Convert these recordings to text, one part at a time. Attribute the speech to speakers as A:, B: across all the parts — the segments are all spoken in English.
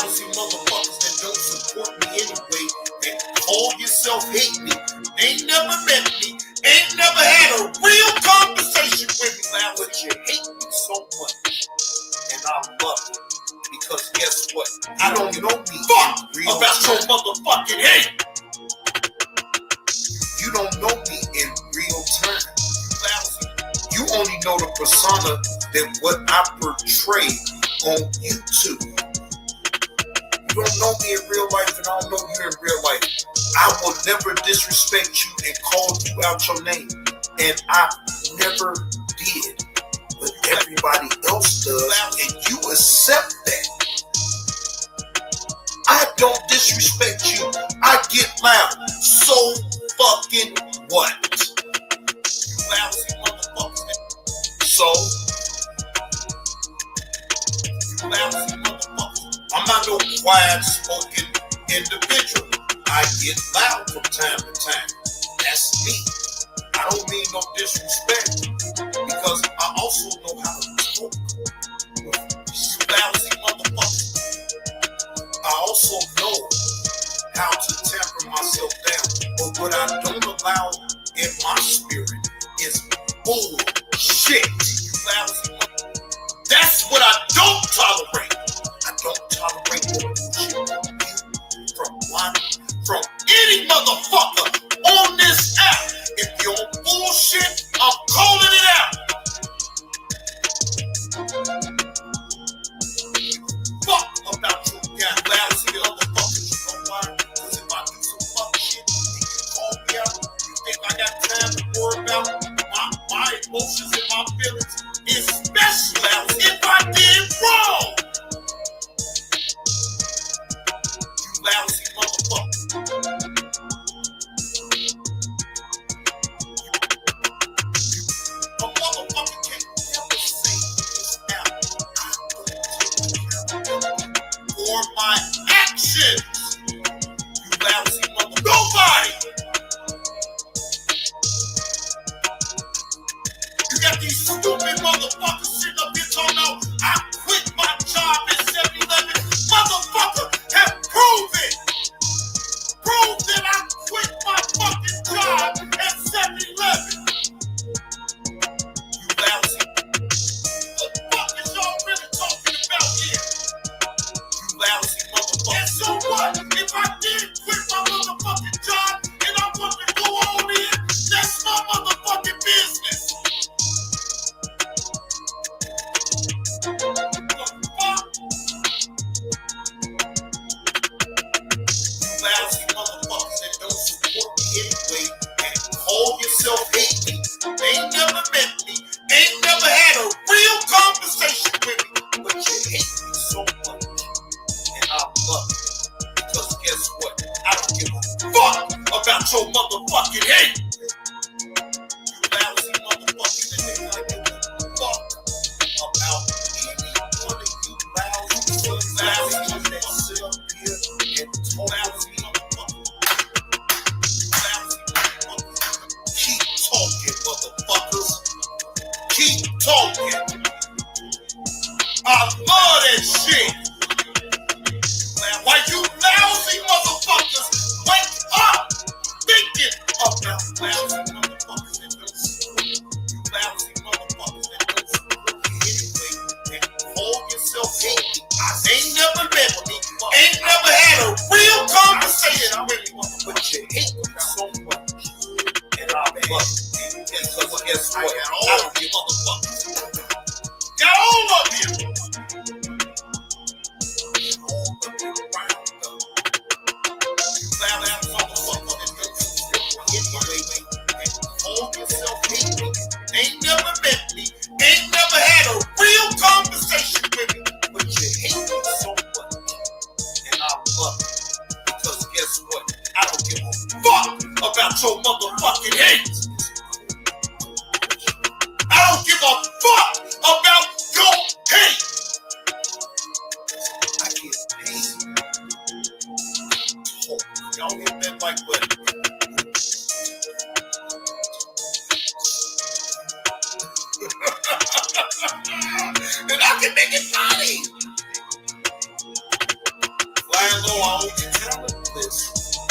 A: lousy motherfuckers that don't support me anyway, and call yourself hate me, ain't never met me, ain't never had a real conversation with me, man, but you hate me so much, and I love it, because guess what? I don't know me fuck about your motherfucking hate. You don't know me in real time, lousy. You only know the persona that what I portray on YouTube. You don't know me in real life, and I don't know you in real life. I will never disrespect you and call you out your name, and I never did, but everybody else does, and you accept that. I don't disrespect you. I get loud. So fucking what? You lousy motherfucker. So you lousy motherfucker. I'm not no quiet spoken individual. I get loud from time to time. That's me. I don't mean no disrespect, because I also know how to talk. You lousy motherfucker. I also know how to temper myself down, but what I don't allow in my spirit is bullshit. You lousy motherfucker. That's what I don't tolerate. I don't tolerate no bullshit from any motherfucker on this app. If you're on bullshit, I'm calling it out. Fuck about you lousy motherfuckers. You know why? Because if I do some fuck shit and you call me out, you think I got time to worry about my emotions and my feelings? Especially if I did wrong. You lousy motherfucker. A motherfucker can't never say this out. I don't take accountability for my actions. You lousy motherfucker. Nobody. You got these stupid motherfuckers sitting up here talking about I quit my job at 7-Eleven. Motherfucker, have proven that I quit my fucking job at 7-Eleven. You lousy. What the fuck is y'all really talking about here? You lousy motherfucker. And so what? If I did quit my motherfucking job and I want to go on in, that's my motherfucking business. Lousy motherfuckers that don't support me anyway and call yourself hate me, ain't never met me, ain't never had a real conversation with me, but you hate me so much, and I love it, because guess what? I don't give a fuck about your motherfucking hate. You lousy motherfuckers that ain't like give a fuck about any one of you lousy that sit up here and talk lousy. Keep talking, motherfuckers. Keep talking. I love that shit. Why you lousy motherfuckers wake up thinking about lousy motherfuckers that don't support you. You lousy motherfuckers that don't support me anyway and call yourself hate me. I ain't never met me, ain't never had a real conversation with me, but you hate me so much. And I love it. Guess what? I got all of you motherfuckers. Got all of you. All of you around them. You lousy motherfuckers that don't support me anyway and call yourself hate me. Ain't never met me, ain't never had a real conversation with me, but you hate me so much. And I love it. Because guess what? I don't give a fuck about your motherfucking hate. I don't give a fuck about your hate. I get paid. Oh, y'all hit that like button. And I can make it funny. all the talentless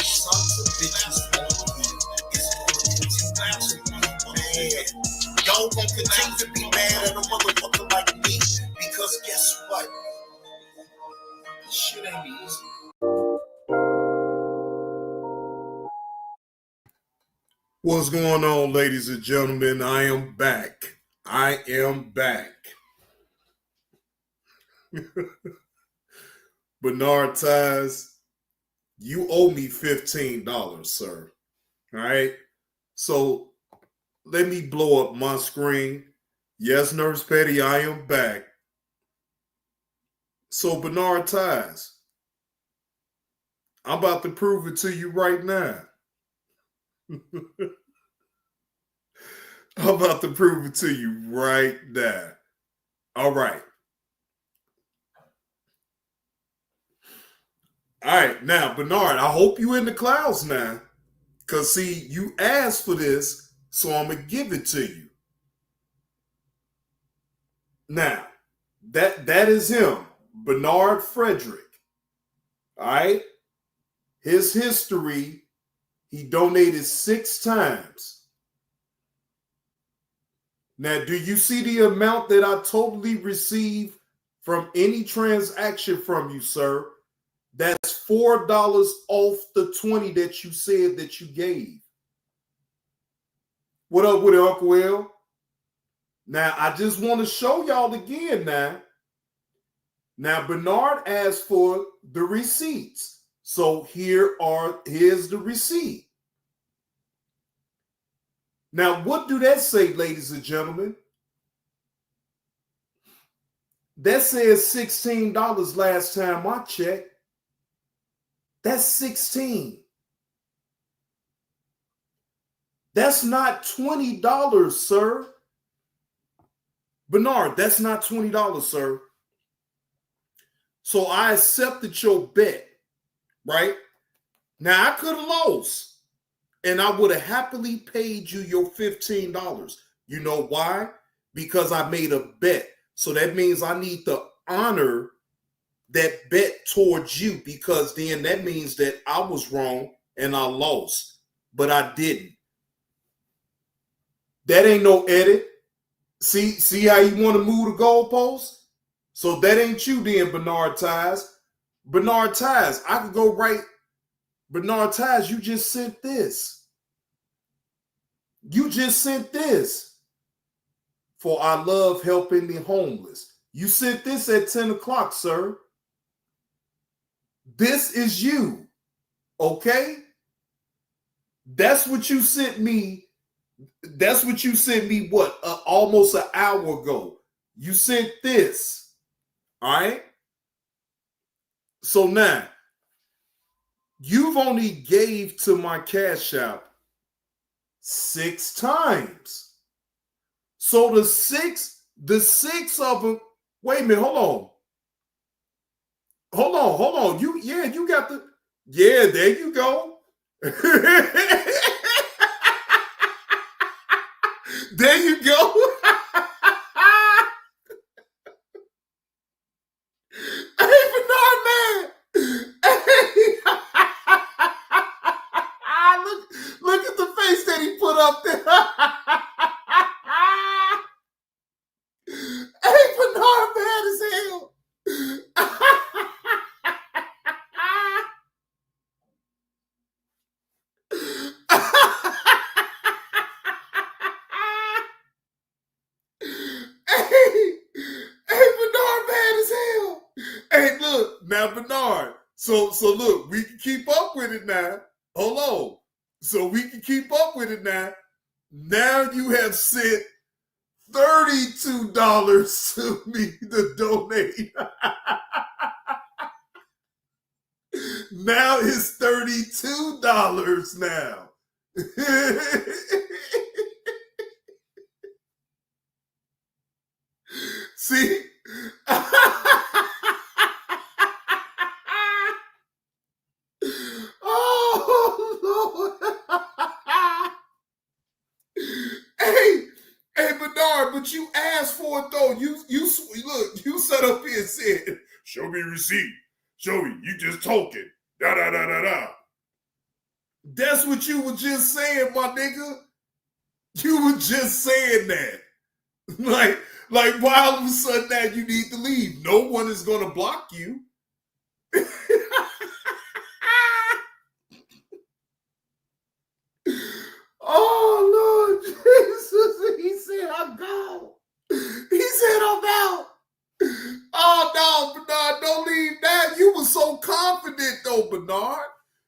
A: sons of bitches on you is gonna continue to be mad. Y'all gonna continue to be mad at a motherfucker like me because guess what? This shit ain't easy. What's going on, ladies and gentlemen? I am back. Benard Ties, you owe me $15, sir. All right? So let me blow up my screen. Yes, Nurse Petty, I am back. So Benard Ties, I'm about to prove it to you right now. I'm about to prove it to you right now. All right. All right. Now, Benard, I hope you in the clouds now. Because, see, you asked for this, so I'm going to give it to you. Now, that is him, Bernard Frederick. All right? His history, he donated 6 times. Now, do you see the amount that I totally received from any transaction from you, sir? That's $4 off the 20 that you said that you gave. What up with it, Uncle Will? Now, I just want to show y'all again now. Now, Benard asked for the receipts. So here's the receipt. Now, what do that say, ladies and gentlemen? That says $16 last time I checked. That's 16. That's not $20, sir. Benard, that's not $20, sir. So I accepted your bet, right? Now, I could have lost. And I would have happily paid you your $15. You know why? Because I made a bet. So that means I need to honor that bet towards you, because then that means that I was wrong and I lost. But I didn't. That ain't no edit. See how you want to move the goalposts? So that ain't you then, Benard Ties. Benard Ties, I could go right. Benard Ties, you just sent this. You just sent this. For I love helping the homeless. You sent this at 10 o'clock, sir. This is you. Okay? That's what you sent me. That's what you sent me, what? Almost an hour ago. You sent this. All right? So now, you've only gave to my Cash App 6 times. So the six of them. Wait a minute, hold on. You got the. Yeah, there you go. There you go. Hey, Benard, man. Hey. Look at the face that he put up there. Hey, Benard, bad as hell. Hey, Benard, bad as hell. Hey, look, now, Benard. So look, we can keep up with it now. Hold on. So we can keep up with it now. Now you have sent $32 to me to donate. Now it's $32 now. See? Oh, Lord. Hey, Benard, but you asked for it though. You look, you sat up here and said, "Show me receipt. Show me. You just talking." Da da da da da. That's what you were just saying, my nigga. You were just saying that. Like why all of a sudden now you need to leave? No one is gonna block you. Oh Lord Jesus. He said I'm gone. He said I'm out. Oh no, Benard, don't leave now. You were so confident though, Benard.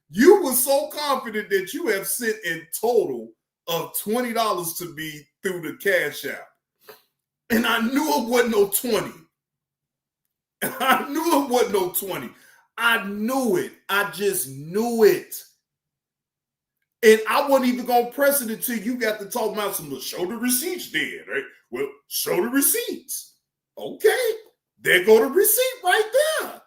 A: You were so confident that you have sent in total of $20 to me through the Cash App. And I knew it wasn't no 20. I knew it wasn't no 20. I knew it. I just knew it. And I wasn't even going to press it until you got to talk about some show the receipts then, right? Well, show the receipts. Okay. There go the receipt right there.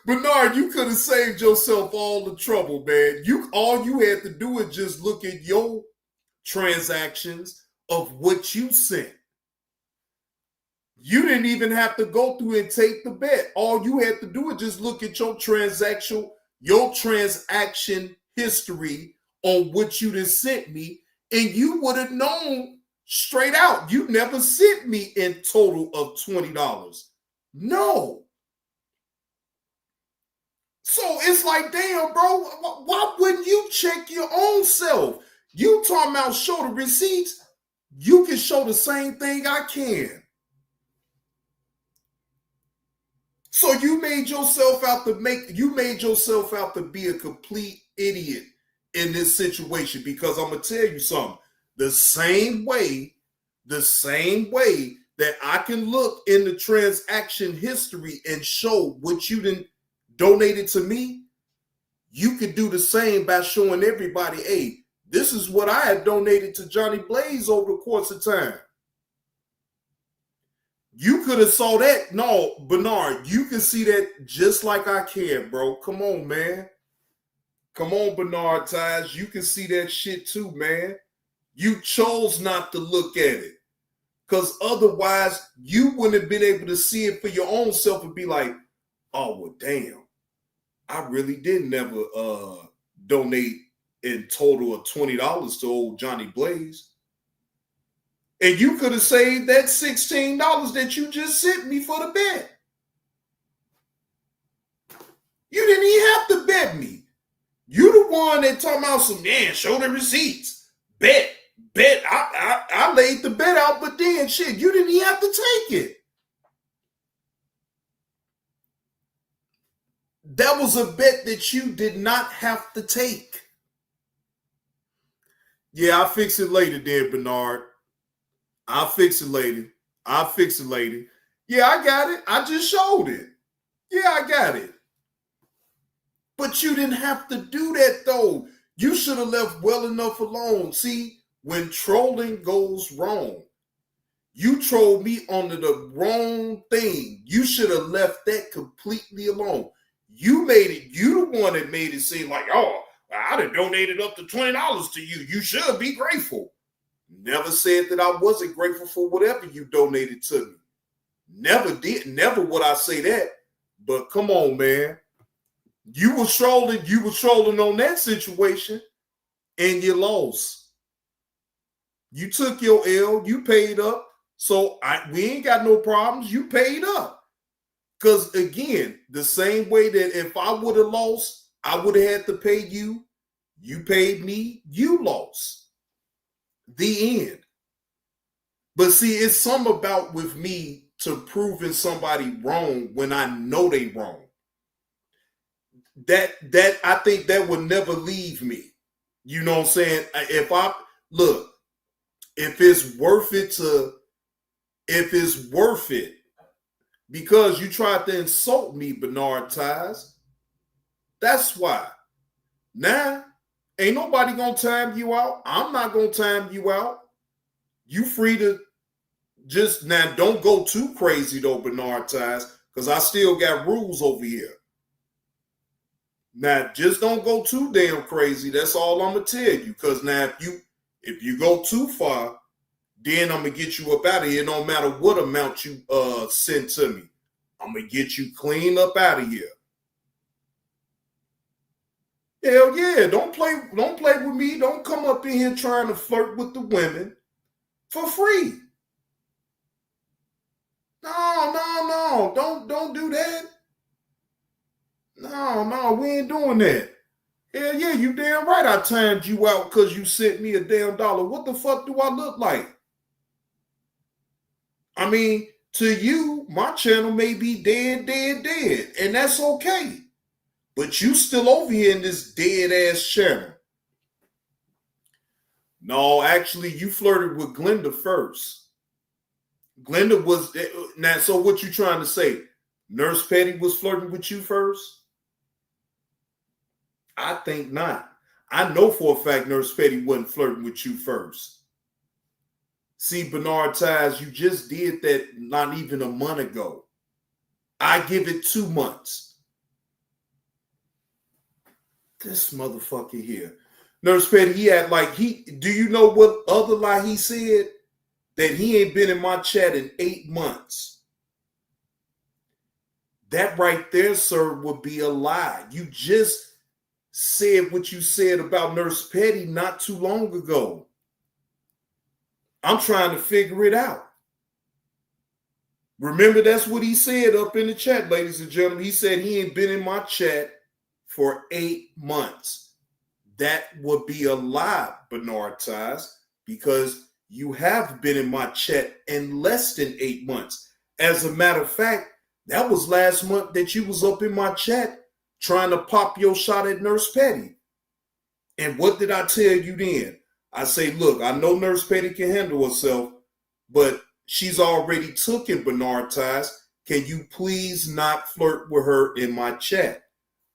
A: Benard, you could have saved yourself all the trouble, man. All you had to do is just look at your transactions of what you sent. You didn't even have to go through and take the bet. All you had to do is just look at your transaction history on what you just sent me, and you would have known straight out. You never sent me in total of $20. No. So it's like, damn, bro, why wouldn't you check your own self? You talking about show the receipts? You can show the same thing I can. So you made yourself out to be a complete idiot in this situation, because I'm gonna tell you something. The same way that I can look in the transaction history and show what you didn't donated to me, you could do the same by showing everybody, hey, this is what I had donated to Johnny Blaze over the course of time. You could have saw that. No, Benard, you can see that just like I can, bro. Come on, man. Come on, Benard Ties. You can see that shit too, man. You chose not to look at it. Because otherwise, you wouldn't have been able to see it for your own self and be like, oh, well, damn. I really did never donate in total of $20 to old Johnny Blaze. And you could have saved that $16 that you just sent me for the bet. You didn't even have to bet me. You the one that talking about some, man, show the receipts. Bet. I laid the bet out, but then shit, you didn't even have to take it. That was a bet that you did not have to take. Yeah, I'll fix it later, then, Benard. I'll fix it later. Yeah, I got it. I just showed it. Yeah, I got it. But you didn't have to do that, though. You should have left well enough alone. See, when trolling goes wrong, you trolled me onto the wrong thing. You should have left that completely alone. You the one that made it seem like, oh, I'd have donated up to $20 to you. You should be grateful. Never said that I wasn't grateful for whatever you donated to me. Never would I say that. But come on, man. You were trolling on that situation, and you lost. You took your L, you paid up. So we ain't got no problems. You paid up. Because again, the same way that if I would have lost, I would have had to pay you. You paid me, you lost. The end. But see, it's something about with me to proving somebody wrong when I know they wrong. That I think that would never leave me. You know what I'm saying? If it's worth it, because you tried to insult me, Benard Ties. That's why. Now, ain't nobody gonna time you out. I'm not gonna time you out. You free to just now. Don't go too crazy though, Benard Ties, because I still got rules over here. Now, just don't go too damn crazy. That's all I'm gonna tell you. Because now, if you go too far, then I'm gonna get you up out of here. No matter what amount you send to me, I'm gonna get you clean up out of here. Hell yeah! Don't play with me. Don't come up in here trying to flirt with the women for free. No. Don't do that. No, we ain't doing that. Hell yeah, you damn right I timed you out because you sent me a damn dollar. What the fuck do I look like? I mean, to you, my channel may be dead, and that's okay. But you still over here in this dead ass channel. No, actually, you flirted with Glenda first. Glenda was now. So what you trying to say? Nurse Petty was flirting with you first? I think not. I know for a fact Nurse Petty wasn't flirting with you first. See, Benard Ties, you just did that not even a month ago. I give it 2 months. This motherfucker here. Nurse Petty, he had like do you know what other lie he said? That he ain't been in my chat in 8 months. That right there, sir, would be a lie. You just said what you said about Nurse Petty not too long ago. I'm trying to figure it out. Remember, that's what he said up in the chat, ladies and gentlemen. He said he ain't been in my chat for 8 months. That would be a lie, Benard Ties, because you have been in my chat in less than 8 months. As a matter of fact, that was last month that you was up in my chat trying to pop your shot at Nurse Petty. And what did I tell you then? I say, look, I know Nurse Petty can handle herself, but she's already taken Benard Ties. Can you please not flirt with her in my chat?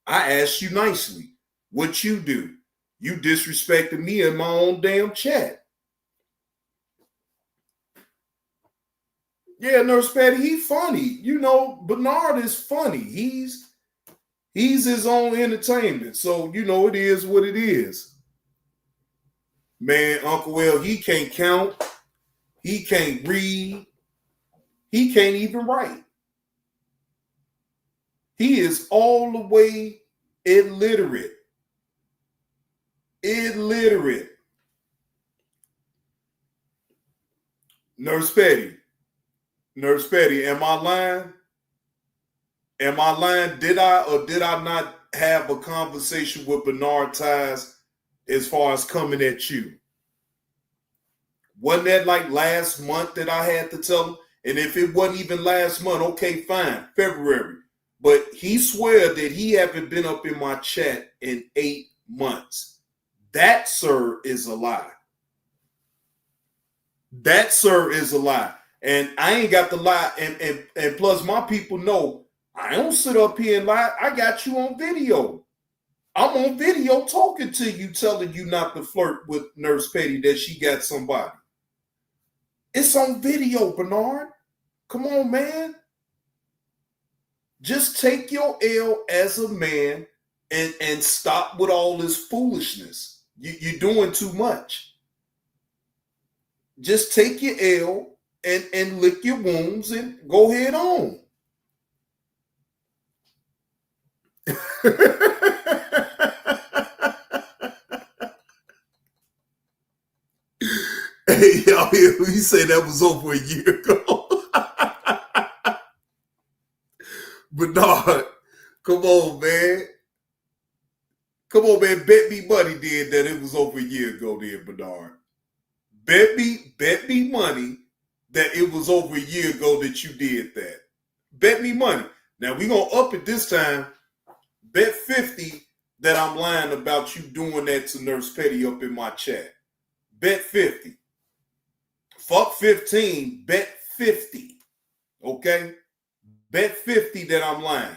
A: I asked you nicely. What you do? You disrespected me in my own damn chat. Yeah, Nurse Patty, he funny. You know, Benard is funny. He's his own entertainment. So, you know, it is what it is. Man, Uncle L, he can't count. He can't read. He can't even write. He is all the way illiterate. Illiterate. Nurse Petty, am I lying? Am I lying? Did I or did I not have a conversation with Benard Ties as far as coming at you? Wasn't that like last month that I had to tell him? And if it wasn't even last month, okay, fine, February. But he swear that he haven't been up in my chat in 8 months. That, sir, is a lie. That, sir, is a lie. And I ain't got to lie. And plus, my people know I don't sit up here and lie. I got you on video. I'm on video talking to you, telling you not to flirt with Nurse Petty, that she got somebody. It's on video, Benard. Come on, man. Just take your L as a man and stop with all this foolishness. You're doing too much. Just take your L and lick your wounds and go head on. Hey, y'all, he said that was over a year ago. Benard, come on, man. Come on, man. Bet me money did that it was over a year ago there, Benard. Bet me money that it was over a year ago that you did that. Bet me money. Now, we're going to up it this time. Bet 50 that I'm lying about you doing that to Nurse Petty up in my chat. Bet 50. Fuck 15. Bet 50. Okay? Bet 50 that I'm lying.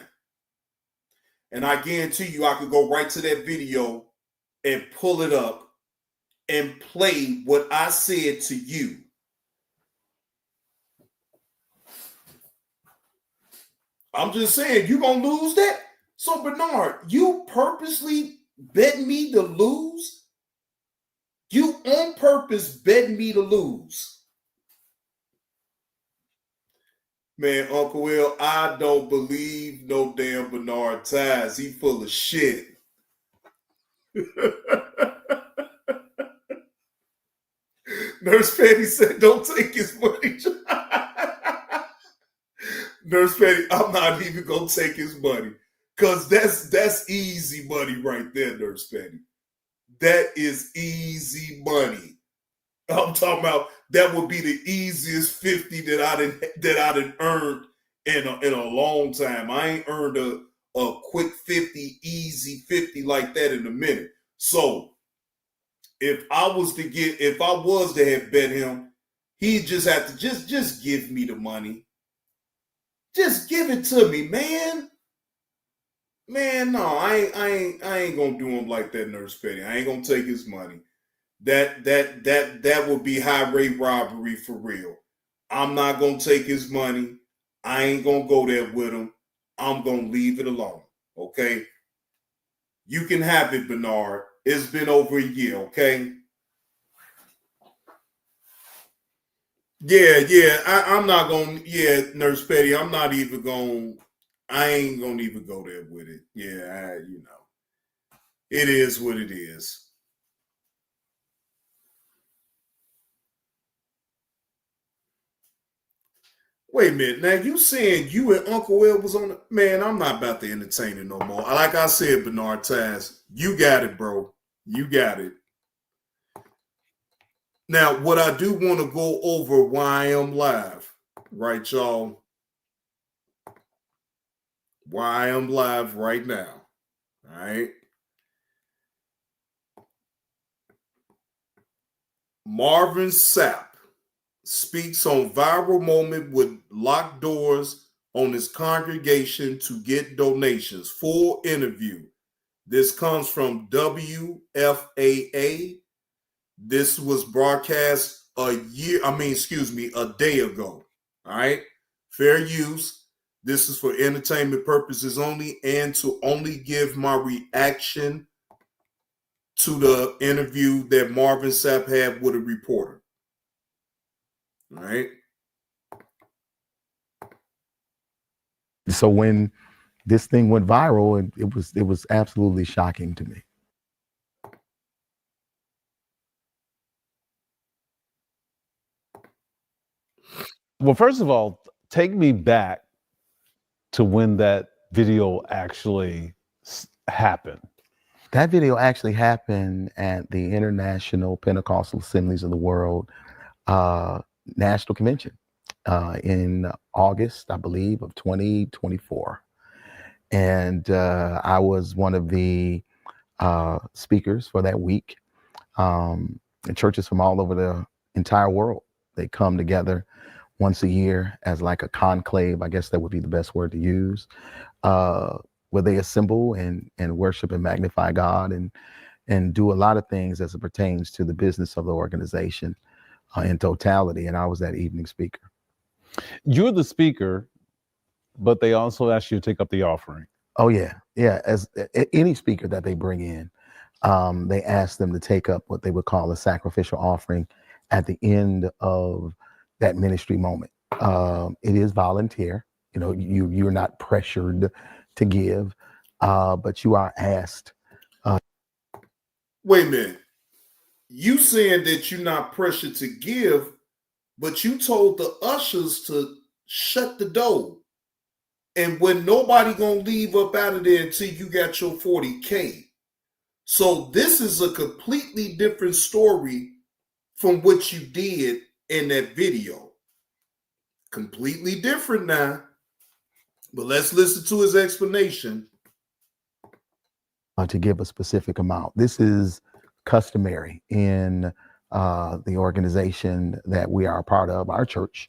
A: And I guarantee you I could go right to that video and pull it up and play what I said to you. I'm just saying, you gonna lose that? So, Benard, you purposely bet me to lose? You on purpose bet me to lose? Man, Uncle Will, I don't believe no damn Benard Ties. He full of shit. Nurse Patty said, don't take his money. Nurse Patty, I'm not even gonna take his money. Cause that's easy money right there, Nurse Patty. That is easy money. I'm talking about that would be the easiest 50 that I done earned in a long time. I ain't earned a quick 50, easy 50 like that in a minute. So if I was to have bet him, he'd just have to just give me the money. Just give it to me, man. Man, no, I ain't gonna do him like that, Nurse Petty. I ain't gonna take his money. That would be highway robbery for real. I'm not gonna take his money. I ain't gonna go there with him. I'm gonna leave it alone. Okay. You can have it, Benard. It's been over a year, okay? Yeah. I'm not gonna. Yeah, Nurse Petty. I'm not even gonna. I ain't gonna even go there with it. Yeah, it is what it is. Wait a minute. Now you saying you and Uncle Will was on the man? I'm not about to entertain it no more. Like I said, Benard Ties, you got it, bro. You got it. Now, what I do want to go over why I am live, right, y'all? Why I am live right now. All right. Marvin Sapp speaks on viral moment with locked doors on his congregation to get donations. Full interview. This comes from WFAA. This was broadcast a day ago. All right. Fair use. This is for entertainment purposes only and to only give my reaction to the interview that Marvin Sapp had with a reporter. All right.
B: So when this thing went viral, it was absolutely shocking to me.
C: Well, first of all, take me back to when that video actually happened.
B: That video actually happened at the International Pentecostal Assemblies of the World National Convention in August, I believe, of 2024. And I was one of the speakers for that week. And churches from all over the entire world, they come together once a year as like a conclave, I guess that would be the best word to use, where they assemble and worship and magnify God and do a lot of things as it pertains to the business of the organization in totality. And I was that evening speaker.
C: You're the speaker, but they also ask you to take up the offering.
B: Oh yeah. As any speaker that they bring in, they ask them to take up what they would call a sacrificial offering at the end of that ministry moment. It is volunteer. You know, you're not pressured to give, but you are asked.
A: Wait a minute. You saying that you're not pressured to give, but you told the ushers to shut the door. And when nobody gonna leave up out of there until you got your 40K. So this is a completely different story from what you did in that video. Completely different now. But let's listen to his explanation.
B: To give a specific amount. This is customary in the organization that we are a part of, our church,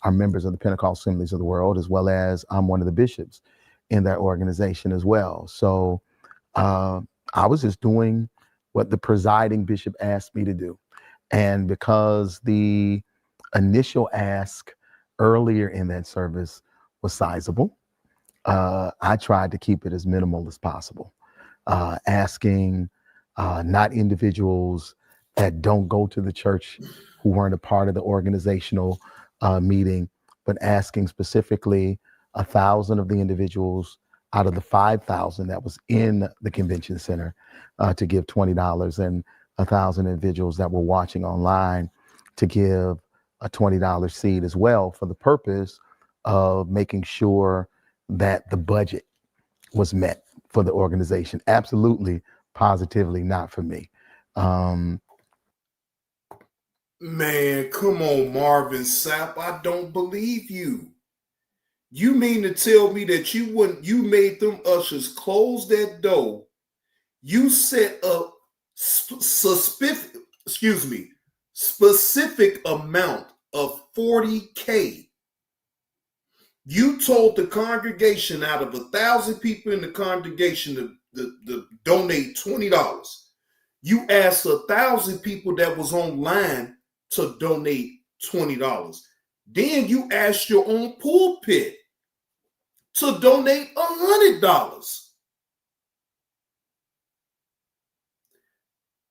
B: our members of the Pentecostal Assemblies of the World, as well as I'm one of the bishops in that organization as well. So I was just doing what the presiding bishop asked me to do. And because the initial ask earlier in that service was sizable, I tried to keep it as minimal as possible. Asking not individuals that don't go to the church who weren't a part of the organizational meeting, but asking specifically 1,000 of the individuals out of the 5,000 that was in the convention center to give $20, and 1,000 individuals that were watching online to give a $20 seed as well, for the purpose of making sure that the budget was met for the organization. Absolutely, positively not for me.
A: Man, come on, Marvin Sapp. I don't believe you. You mean to tell me that you made them ushers close that door? You set up specific amount of 40K. You told the congregation, out of 1,000 people in the congregation, to donate $20. You asked 1,000 people that was online to donate $20. Then you asked your own pulpit to donate $100.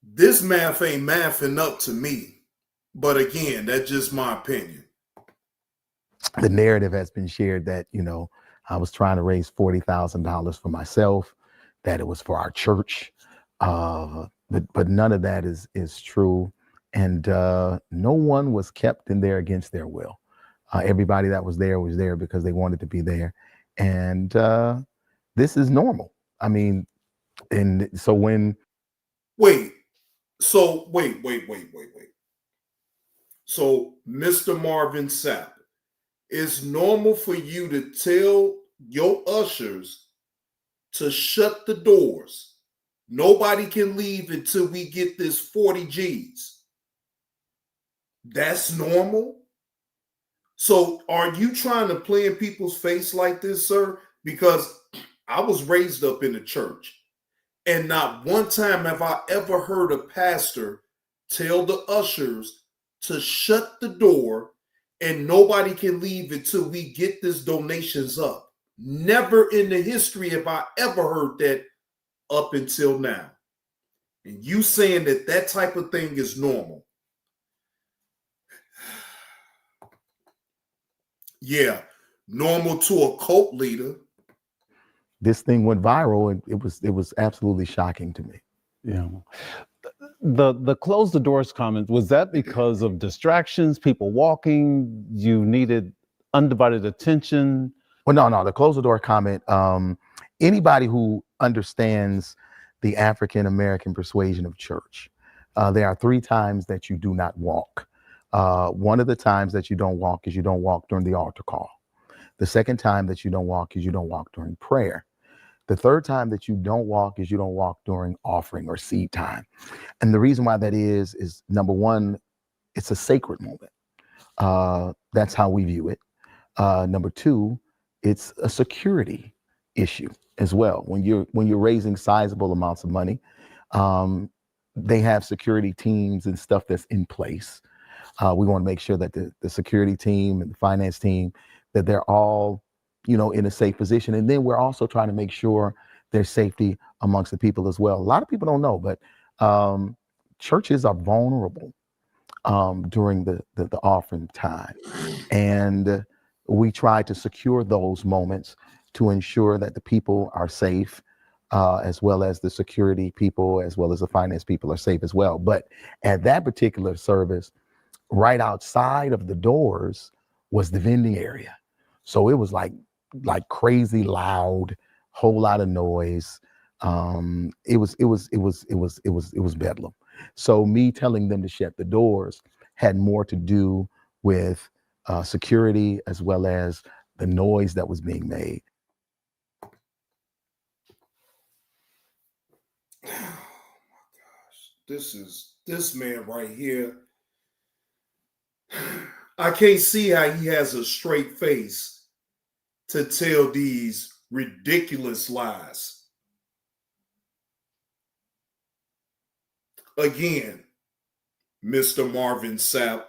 A: This math ain't mathing up to me. But again, that's just my opinion.
B: The narrative has been shared that, I was trying to raise $40,000 for myself, that it was for our church. But none of that is true. And no one was kept in there against their will. Everybody that was there because they wanted to be there. And this is normal. I mean, and so when...
A: Wait. So, Mr. Marvin Sapp, it's normal for you to tell your ushers to shut the doors. Nobody can leave until we get this 40 G's. That's normal? So are you trying to play in people's face like this, sir? Because I was raised up in the church, and not one time have I ever heard a pastor tell the ushers to shut the door and nobody can leave until we get this donations up. Never in the history have I ever heard that up until now. And you saying that type of thing is normal. Yeah, normal to a cult leader.
B: This thing went viral, and it was absolutely shocking to me.
C: Yeah. The close the doors comment, was that because of distractions, people walking, you needed undivided attention?
B: Well, no, the close the door comment, anybody who understands the African American persuasion of church, there are 3 times that you do not walk. One of the times that you don't walk is you don't walk during the altar call. The second time that you don't walk is you don't walk during prayer. The third time that you don't walk is you don't walk during offering or seed time. And the reason why that is number one, it's a sacred moment. That's how we view it. Number two, it's a security issue as well. When you're raising sizable amounts of money, they have security teams and stuff that's in place. We want to make sure that the security team and the finance team, that they're all, in a safe position. And then we're also trying to make sure there's safety amongst the people as well. A lot of people don't know, but churches are vulnerable during the offering time. And we try to secure those moments to ensure that the people are safe, as well as the security people, as well as the finance people are safe as well. But at that particular service, right outside of the doors was the vending area. So it was like crazy loud, whole lot of noise. It was bedlam. So me telling them to shut the doors had more to do with security as well as the noise that was being made.
A: Oh my gosh, this man right here. I can't see how he has a straight face to tell these ridiculous lies. Again, Mr. Marvin Sapp,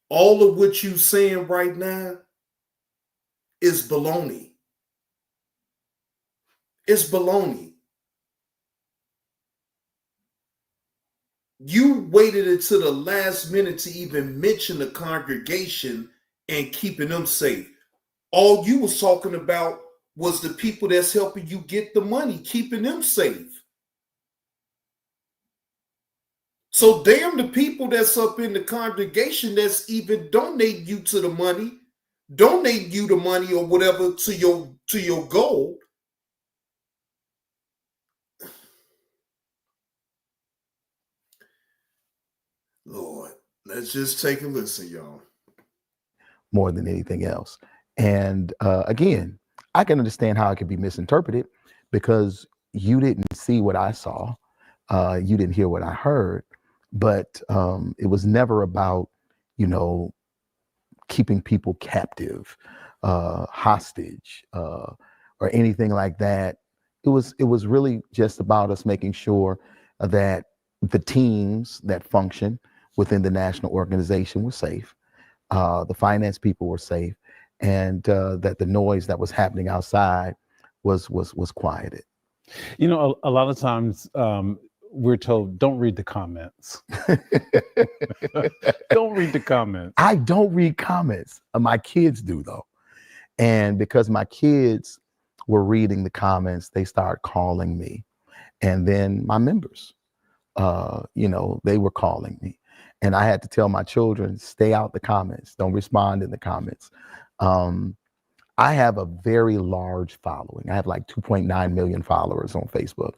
A: all of what you saying right now is baloney. It's baloney. You waited until the last minute to even mention the congregation and keeping them safe. All you was talking about was the people that's helping you get the money, keeping them safe. So damn the people that's up in the congregation that's even donating you to the money, donating you the money or whatever to your goal. Lord, let's just take a listen, y'all.
B: More than anything else. And again, I can understand how it could be misinterpreted because you didn't see what I saw, you didn't hear what I heard, but it was never about, you know, keeping people captive, hostage, or anything like that. It was really just about us making sure that the teams that function within the national organization were safe, the finance people were safe, and that the noise that was happening outside was quieted.
C: You know, a lot of times we're told, don't read the comments. Don't read the comments.
B: I don't read comments. My kids do though. And because my kids were reading the comments, they started calling me. And then my members, they were calling me. And I had to tell my children, stay out the comments. Don't respond in the comments. I have a very large following. I have like 2.9 million followers on Facebook,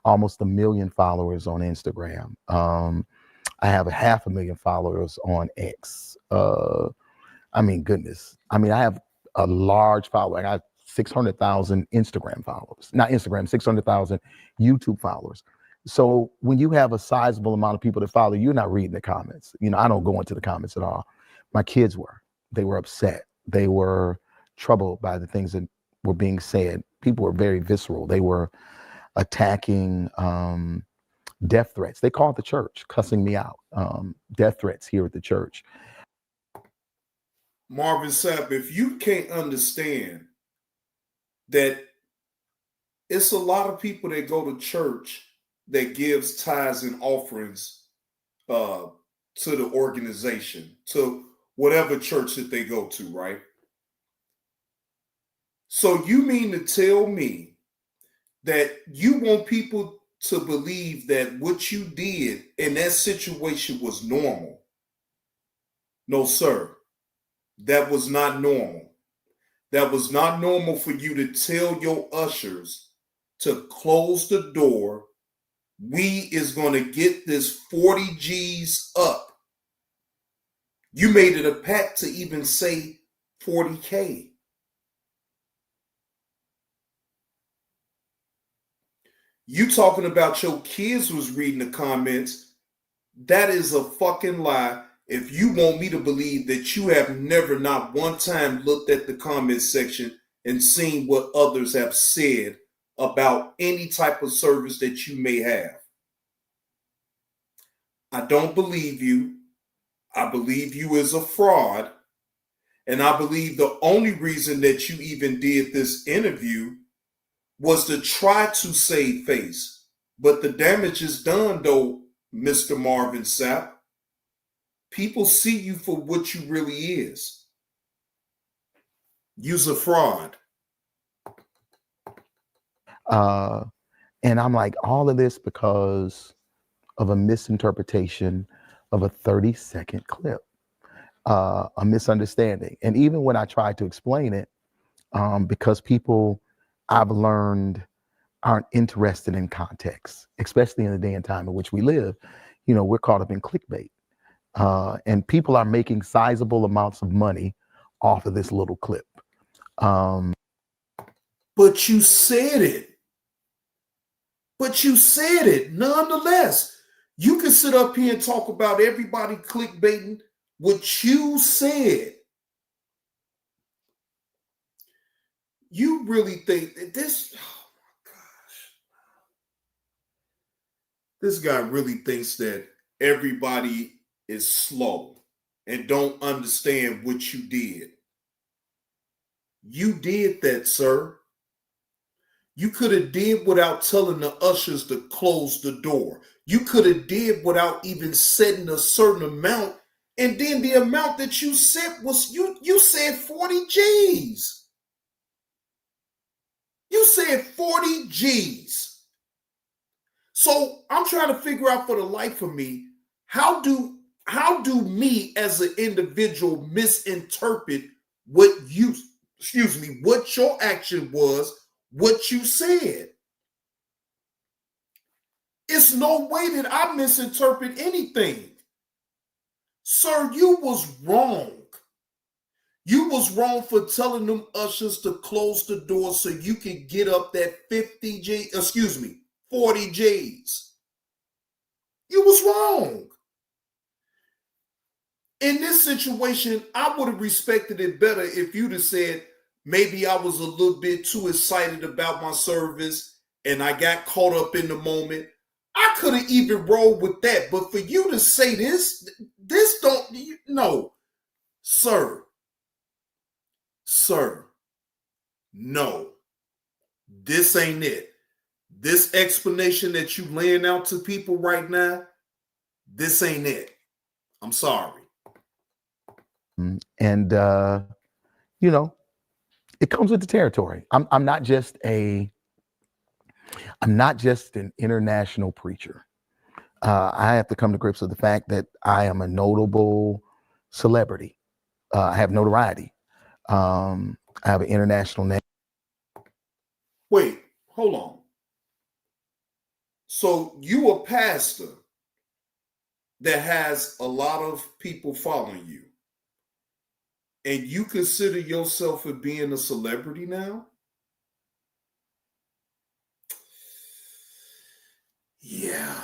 B: almost 1 million followers on Instagram. I have 500,000 followers on X. Goodness. I have a large following. I have 600,000 Instagram followers, not Instagram, 600,000 YouTube followers. So when you have a sizable amount of people that follow, you're not reading the comments. I don't go into the comments at all. My kids they were upset. They were troubled by the things that were being said. People were very visceral. They were attacking, death threats. They called the church, cussing me out, death threats here at the church.
A: Marvin Sapp, if you can't understand that it's a lot of people that go to church that gives tithes and offerings to the organization, to whatever church that they go to, right? So you mean to tell me that you want people to believe that what you did in that situation was normal? No, sir. That was not normal. That was not normal for you to tell your ushers to close the door. We is going to get this 40 G's up. You made it a pact to even say 40K. You talking about your kids was reading the comments. That is a fucking lie. If you want me to believe that you have never, not one time, looked at the comment section and seen what others have said about any type of service that you may have. I don't believe you. I believe you is a fraud. And I believe the only reason that you even did this interview was to try to save face. But the damage is done, though, Mr. Marvin Sapp. People see you for what you really is. You's a fraud.
B: And I'm like, all of this because of a misinterpretation of a 30-second clip, a misunderstanding. And even when I tried to explain it, because people I've learned aren't interested in context, especially in the day and time in which we live, we're caught up in clickbait. And people are making sizable amounts of money off of this little clip.
A: But you said it. Nonetheless. You can sit up here and talk about everybody clickbaiting what you said. You really think that this, oh my gosh. This guy really thinks that everybody is slow and don't understand what you did. You did that, sir. You could have did without telling the ushers to close the door. You could have did without even setting a certain amount. And then the amount that you set was, you said 40 G's. You said 40 G's. So I'm trying to figure out for the life of me, how do me as an individual misinterpret what what your action was, what you said? It's no way that I misinterpret anything. Sir, you was wrong. You was wrong for telling them ushers to close the door so you could get up that 40 G's. You was wrong. In this situation, I would have respected it better if you'd have said, maybe I was a little bit too excited about my service and I got caught up in the moment. I could have even rolled with that. But for you to say this don't, no, sir, no, this ain't it. This explanation that you laying out to people right now, this ain't it. I'm sorry.
B: And, it comes with the territory. I'm not just an international preacher. I have to come to grips with the fact that I am a notable celebrity. I have notoriety. I have an international name.
A: Wait, hold on. So you a pastor that has a lot of people following you, and you consider yourself as being a celebrity now? Yeah.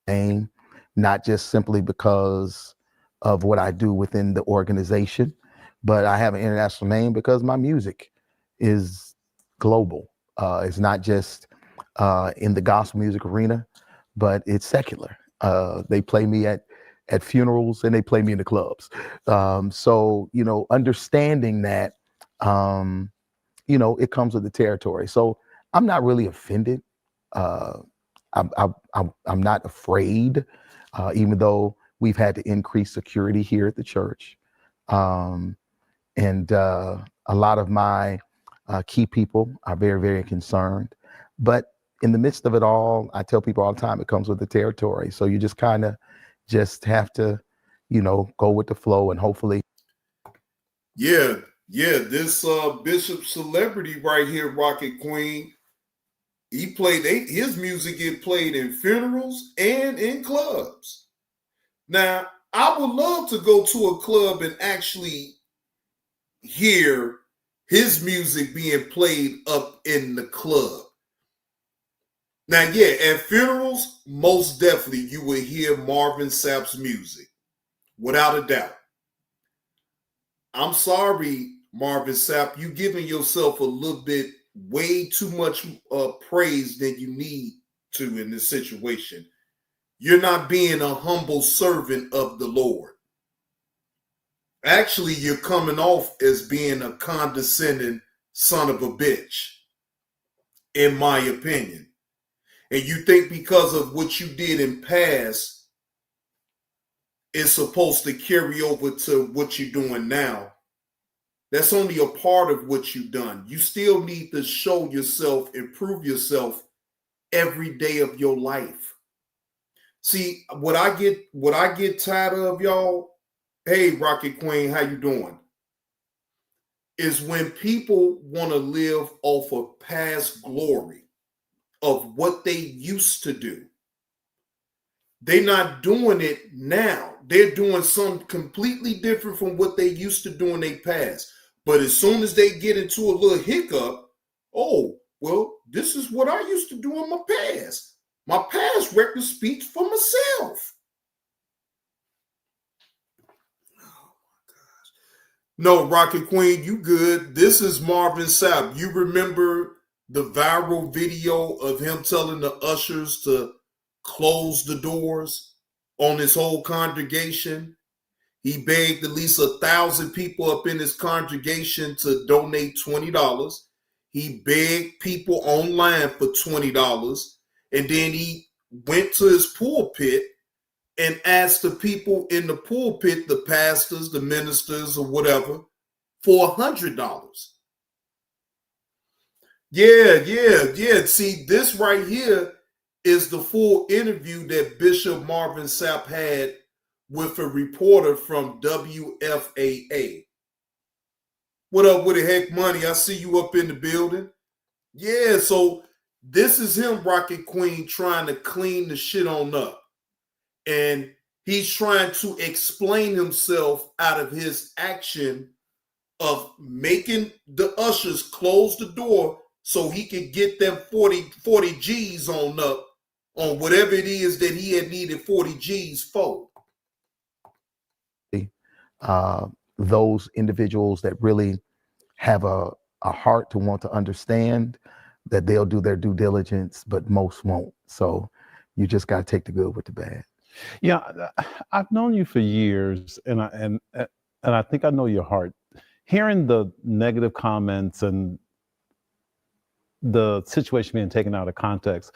B: Name, not just simply because of what I do within the organization, but I have an international name because my music is global. It's not just in the gospel music arena, but it's secular. They play me at funerals and they play me in the clubs. So, understanding that, it comes with the territory. So I'm not really offended. I'm not afraid, even though we've had to increase security here at the church. And a lot of my key people are very, very concerned. But in the midst of it all, I tell people all the time, it comes with the territory. So you just kind of have to, go with the flow and hopefully.
A: Yeah. This Bishop celebrity right here, Rocket Queen, his music get played in funerals and in clubs. Now, I would love to go to a club and actually hear his music being played up in the club. Now, yeah, at funerals, most definitely you will hear Marvin Sapp's music, without a doubt. I'm sorry, Marvin Sapp, you giving yourself a little bit way too much praise than you need to in this situation. You're not being a humble servant of the Lord. Actually, you're coming off as being a condescending son of a bitch, in my opinion. And you think because of what you did in past, it's supposed to carry over to what you're doing now. That's only a part of what you've done. You still need to show yourself, improve yourself every day of your life. See, what I get tired of, y'all, hey, Rocket Queen, how you doing? Is when people want to live off of past glory of what they used to do. They're not doing it now. They're doing something completely different from what they used to do in their past. But as soon as they get into a little hiccup, oh, well, this is what I used to do in my past. My past record speaks for myself. Oh my gosh. No, Rocket Queen, you good. This is Marvin Sapp. You remember the viral video of him telling the ushers to close the doors on his whole congregation? He begged at least 1,000 people up in his congregation to donate $20. He begged people online for $20, and then he went to his pulpit and asked the people in the pulpit, the pastors, the ministers, or whatever, for $100. Yeah. See, this right here is the full interview that Bishop Marvin Sapp had with a reporter from WFAA. What up with the heck money? I see you up in the building. Yeah, so this is him, Rocket Queen, trying to clean the shit on up. And he's trying to explain himself out of his action of making the ushers close the door so he could get them 40 G's on up on whatever it is that he had needed 40 G's for.
B: Those individuals that really have a heart to want to understand, that they'll do their due diligence, but most won't. So you just got to take the good with the bad.
C: Yeah, I've known you for years, and I think I know your heart. Hearing the negative comments and the situation being taken out of context,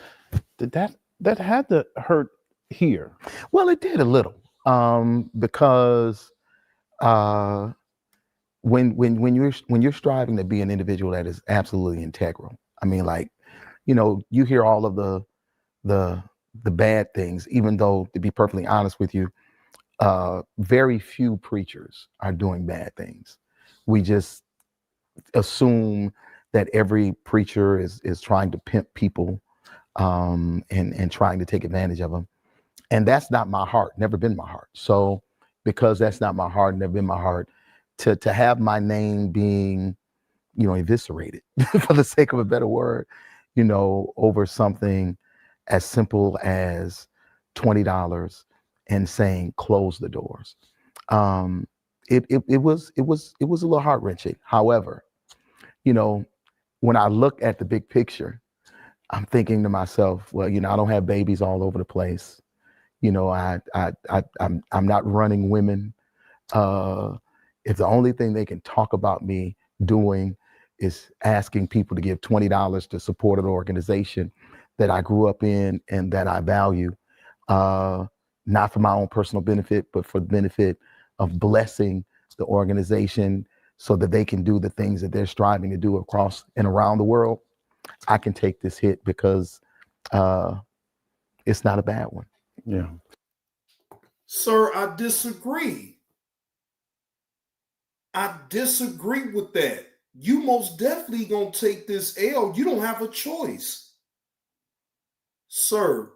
C: that had to hurt here.
B: Well, it did a little, because when you're striving to be an individual that is absolutely integral. I mean, like, you hear all of the bad things, even though, to be perfectly honest with you, very few preachers are doing bad things. We just assume that every preacher is trying to pimp people, and trying to take advantage of them. And that's not my heart, never been my heart. So because that's not my heart, never been my heart, to have my name being, eviscerated for the sake of a better word, over something as simple as $20 and saying close the doors. It was a little heart-wrenching. However, when I look at the big picture, I'm thinking to myself, well, I don't have babies all over the place. I'm not running women. If the only thing they can talk about me doing is asking people to give $20 to support an organization that I grew up in and that I value, not for my own personal benefit, but for the benefit of blessing the organization so that they can do the things that they're striving to do across and around the world, I can take this hit because it's not a bad one.
C: Yeah.
A: Sir, I disagree. I disagree with that. You most definitely gonna take this L. You don't have a choice. Sir,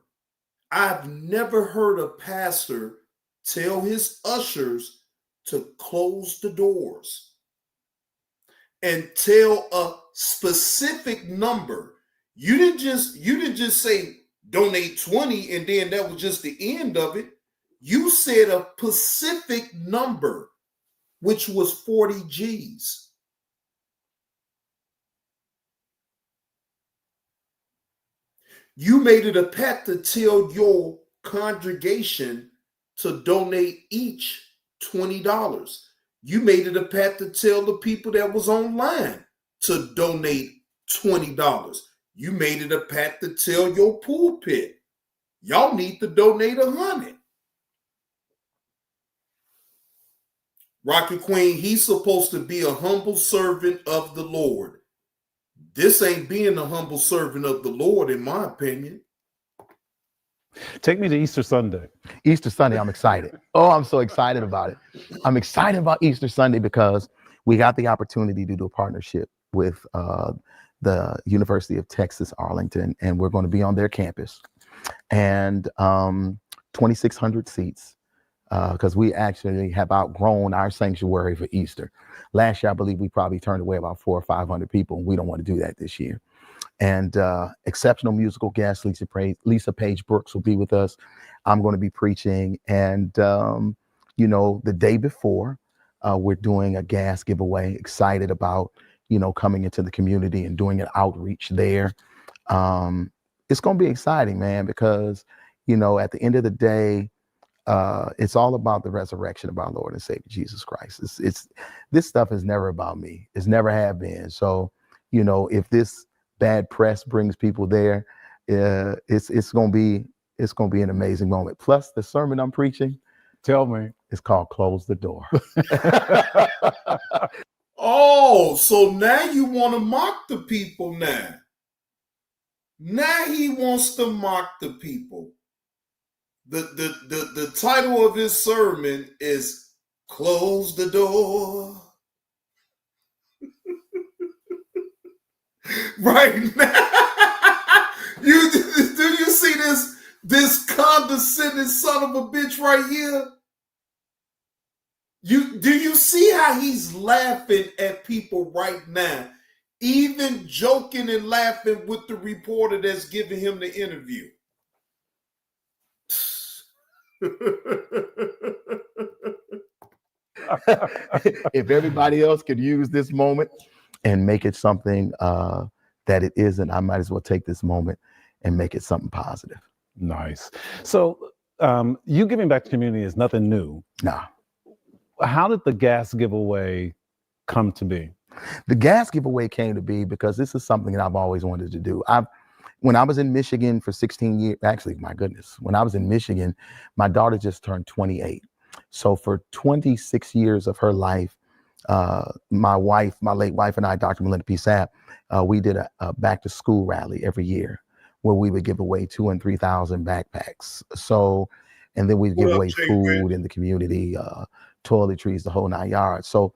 A: I've never heard a pastor tell his ushers to close the doors and tell a specific number. You didn't just say donate 20 and then that was just the end of it. You said a specific number, which was 40 G's. You made it a pact to tell your congregation to donate each $20. You made it a pact to tell the people that was online to donate $20. You made it a pact to tell your pulpit, y'all need to donate $100. Rocket Queen, he's supposed to be a humble servant of the Lord. This ain't being a humble servant of the Lord, in my opinion.
C: Take me to Easter Sunday.
B: Easter Sunday, I'm excited. Oh, I'm so excited about it. I'm excited about Easter Sunday because we got the opportunity to do a partnership with the University of Texas, Arlington, and we're going to be on their campus. And 2,600 seats, because we actually have outgrown our sanctuary for Easter. Last year, I believe we probably turned away about 400 or 500 people, and we don't want to do that this year. And exceptional musical guest, Lisa Page Brooks will be with us. I'm going to be preaching. And, the day before, we're doing a gas giveaway, excited about, coming into the community and doing an outreach there. It's going to be exciting, man, because, at the end of the day, it's all about the resurrection of our Lord and Savior Jesus Christ. This stuff is never about me. It's never have been. So, if this bad press brings people there, it's gonna be an amazing moment. Plus, the sermon I'm preaching,
C: Tell me.
B: it's called "Close the Door."
A: Oh, so now you want to mock the people now. Now he wants to mock the people. The title of his sermon is "Close the Door." Right now, do you see this condescending son of a bitch right here? Do you see how he's laughing at people right now, even joking and laughing with the reporter that's giving him the interview?
B: If everybody else could use this moment and make it something that it isn't, I might as well take this moment and make it something positive.
C: Nice. So you giving back to the community is nothing new.
B: Nah.
C: How did the gas giveaway come to be?
B: The gas giveaway came to be because this is something that I've always wanted to do. When I was in Michigan for 16 years, actually, my goodness, when I was in Michigan, my daughter just turned 28. So for 26 years of her life, my late wife and I, Dr. Melinda P. Sapp, we did a back to school rally every year where we would give away 2,000 and 3,000 backpacks. So, and then we'd give away food in the community, toiletries, the whole 9 yards. So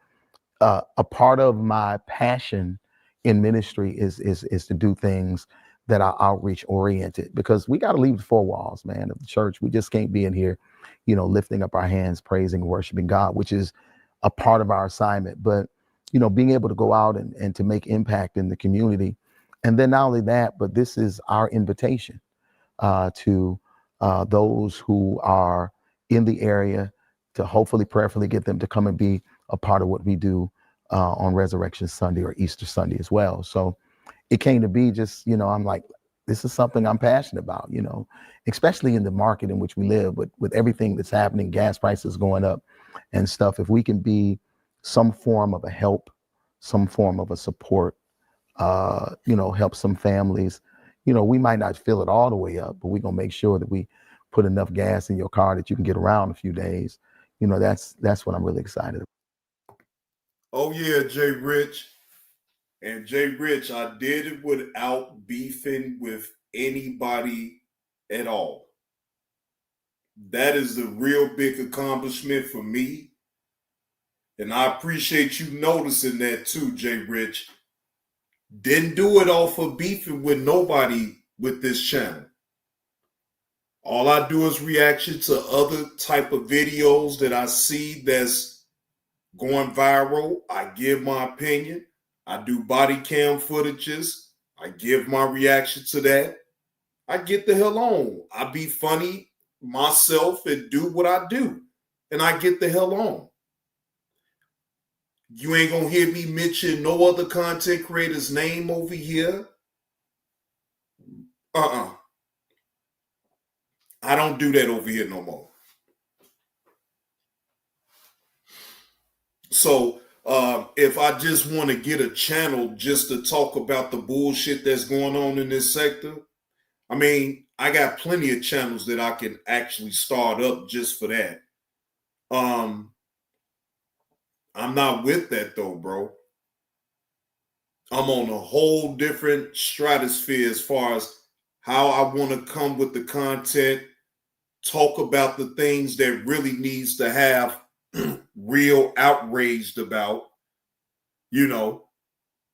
B: a part of my passion in ministry is to do things that are outreach oriented, because we got to leave the four walls, man, of the church. We just can't be in here, lifting up our hands, praising, worshiping God, which is a part of our assignment. But, being able to go out and to make impact in the community. And then not only that, but this is our invitation to those who are in the area, to hopefully, prayerfully get them to come and be a part of what we do on Resurrection Sunday or Easter Sunday as well. So it came to be just, I'm like, this is something I'm passionate about, especially in the market in which we live, but with everything that's happening, gas prices going up and stuff. If we can be some form of a help, some form of a support, help some families, we might not fill it all the way up, but we're going to make sure that we put enough gas in your car that you can get around a few days. That's what I'm really excited about.
A: Oh yeah, Jay Rich. And Jay Rich, I did it without beefing with anybody at all. That is a real big accomplishment for me. And I appreciate you noticing that too, Jay Rich. Didn't do it off of beefing with nobody with this channel. All I do is reaction to other type of videos that I see that's going viral. I give my opinion. I do body cam footages. I give my reaction to that. I get the hell on. I be funny myself and do what I do. And I get the hell on. You ain't gonna hear me mention no other content creator's name over here. I don't do that over here no more. So if I just want to get a channel just to talk about the bullshit that's going on in this sector, I mean, I got plenty of channels that I can actually start up just for that. I'm not with that though, bro. I'm on a whole different stratosphere as far as how I want to come with the content, talk about the things that really needs to have real outraged about.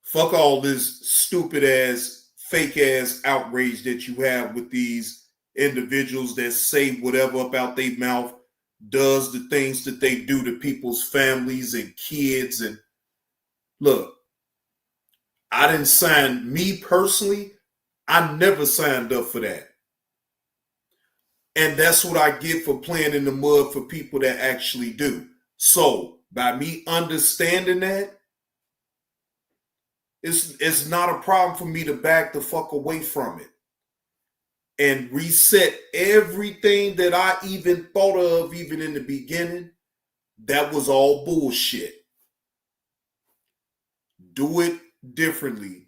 A: Fuck all this stupid ass, fake ass outrage that you have with these individuals that say whatever about their mouth, does the things that they do to people's families and kids. And look, I didn't sign, me personally, I never signed up for that. And that's what I get for playing in the mud for people that actually do. So by me understanding that, it's not a problem for me to back the fuck away from it and reset everything that I even thought of even in the beginning. That was all bullshit. Do it differently.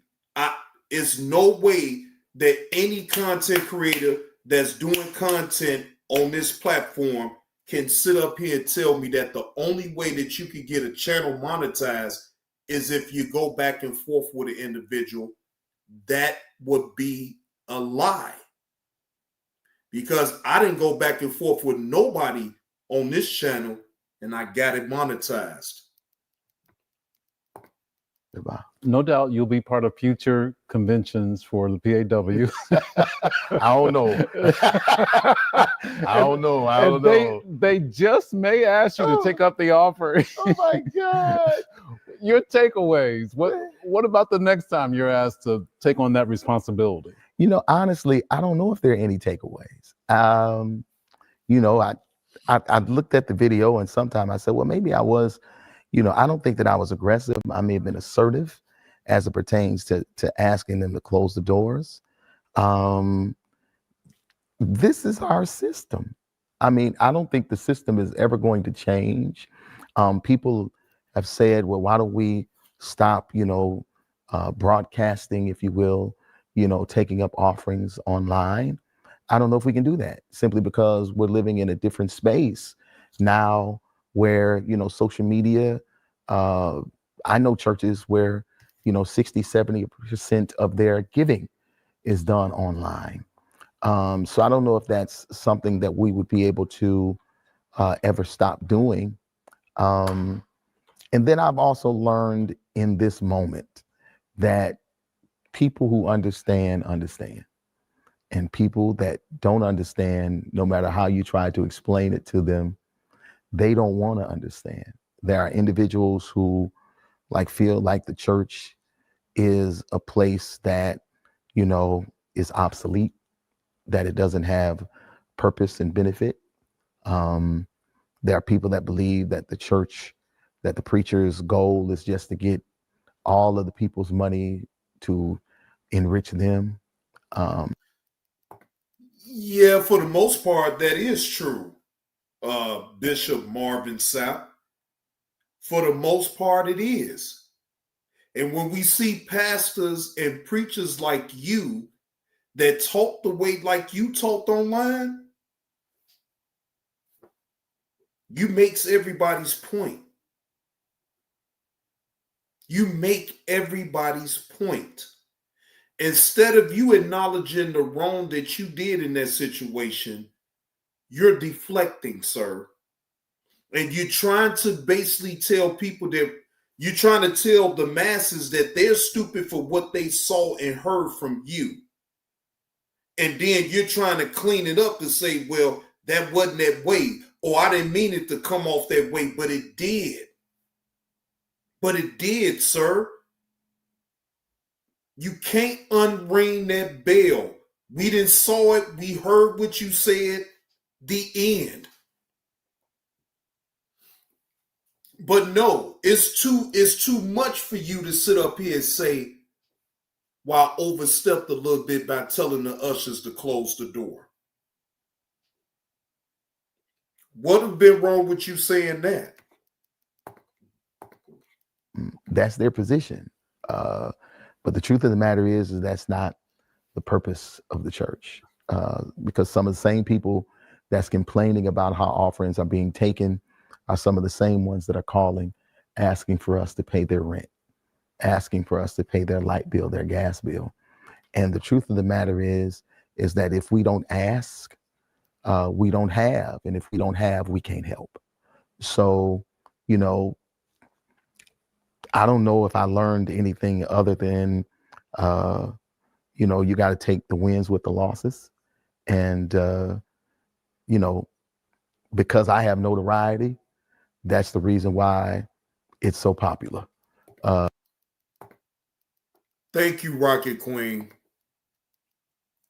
A: It's no way that any content creator that's doing content on this platform can sit up here and tell me that the only way that you can get a channel monetized is if you go back and forth with an individual. That would be a lie. Because I didn't go back and forth with nobody on this channel and I got it monetized.
C: No doubt you'll be part of future conventions for the PAW.
B: I don't know. I don't know.
C: They just may ask you to take up the offer.
B: Oh my God.
C: Your takeaways. What about the next time you're asked to take on that responsibility?
B: You know, honestly, I don't know if there are any takeaways. You know, I looked at the video and sometimes I said, well, maybe I was, you know, I don't think that I was aggressive. I may have been assertive as it pertains to asking them to close the doors. This is our system. I mean, I don't think the system is ever going to change. People have said, well, why don't we stop, you know, broadcasting, if you will, you know, taking up offerings online. I don't know if we can do that simply because we're living in a different space now where, you know, social media, I know churches where, you know, 60-70% of their giving is done online. So I don't know if that's something that we would be able to ever stop doing. And then I've also learned in this moment that people who understand. And people that don't understand, no matter how you try to explain it to them, they don't want to understand. There are individuals who feel like the church is a place that, you know, is obsolete, that it doesn't have purpose and benefit. There are people that believe that the church, that the preacher's goal is just to get all of the people's money to enrich them.
A: Yeah, for the most part, that is true, Bishop Marvin Sapp. For the most part, it is. And when we see pastors and preachers like you that talk the way like you talked online, you makes everybody's point. You make everybody's point. Instead of you acknowledging the wrong that you did in that situation, you're deflecting, sir. And you're trying to basically tell people that you're trying to tell the masses that they're stupid for what they saw and heard from you. And then you're trying to clean it up to say, well, that wasn't that way. Or I didn't mean it to come off that way, but it did. But it did, sir. You can't unring that bell. We didn't saw it. We heard what you said. The end. But no, it's too much for you to sit up here and say, well, I overstepped a little bit by telling the ushers to close the door. What have been wrong with you saying that?
B: That's their position. But the truth of the matter is that's not the purpose of the church. Because some of the same people that's complaining about how offerings are being taken are some of the same ones that are calling, asking for us to pay their rent, asking for us to pay their light bill, their gas bill. And the truth of the matter is that if we don't ask, we don't have. And if we don't have, we can't help. So, you know, I don't know if I learned anything other than, you know, you got to take the wins with the losses. And, you know, because I have notoriety, that's the reason why it's so popular.
A: Thank you, Rocket Queen.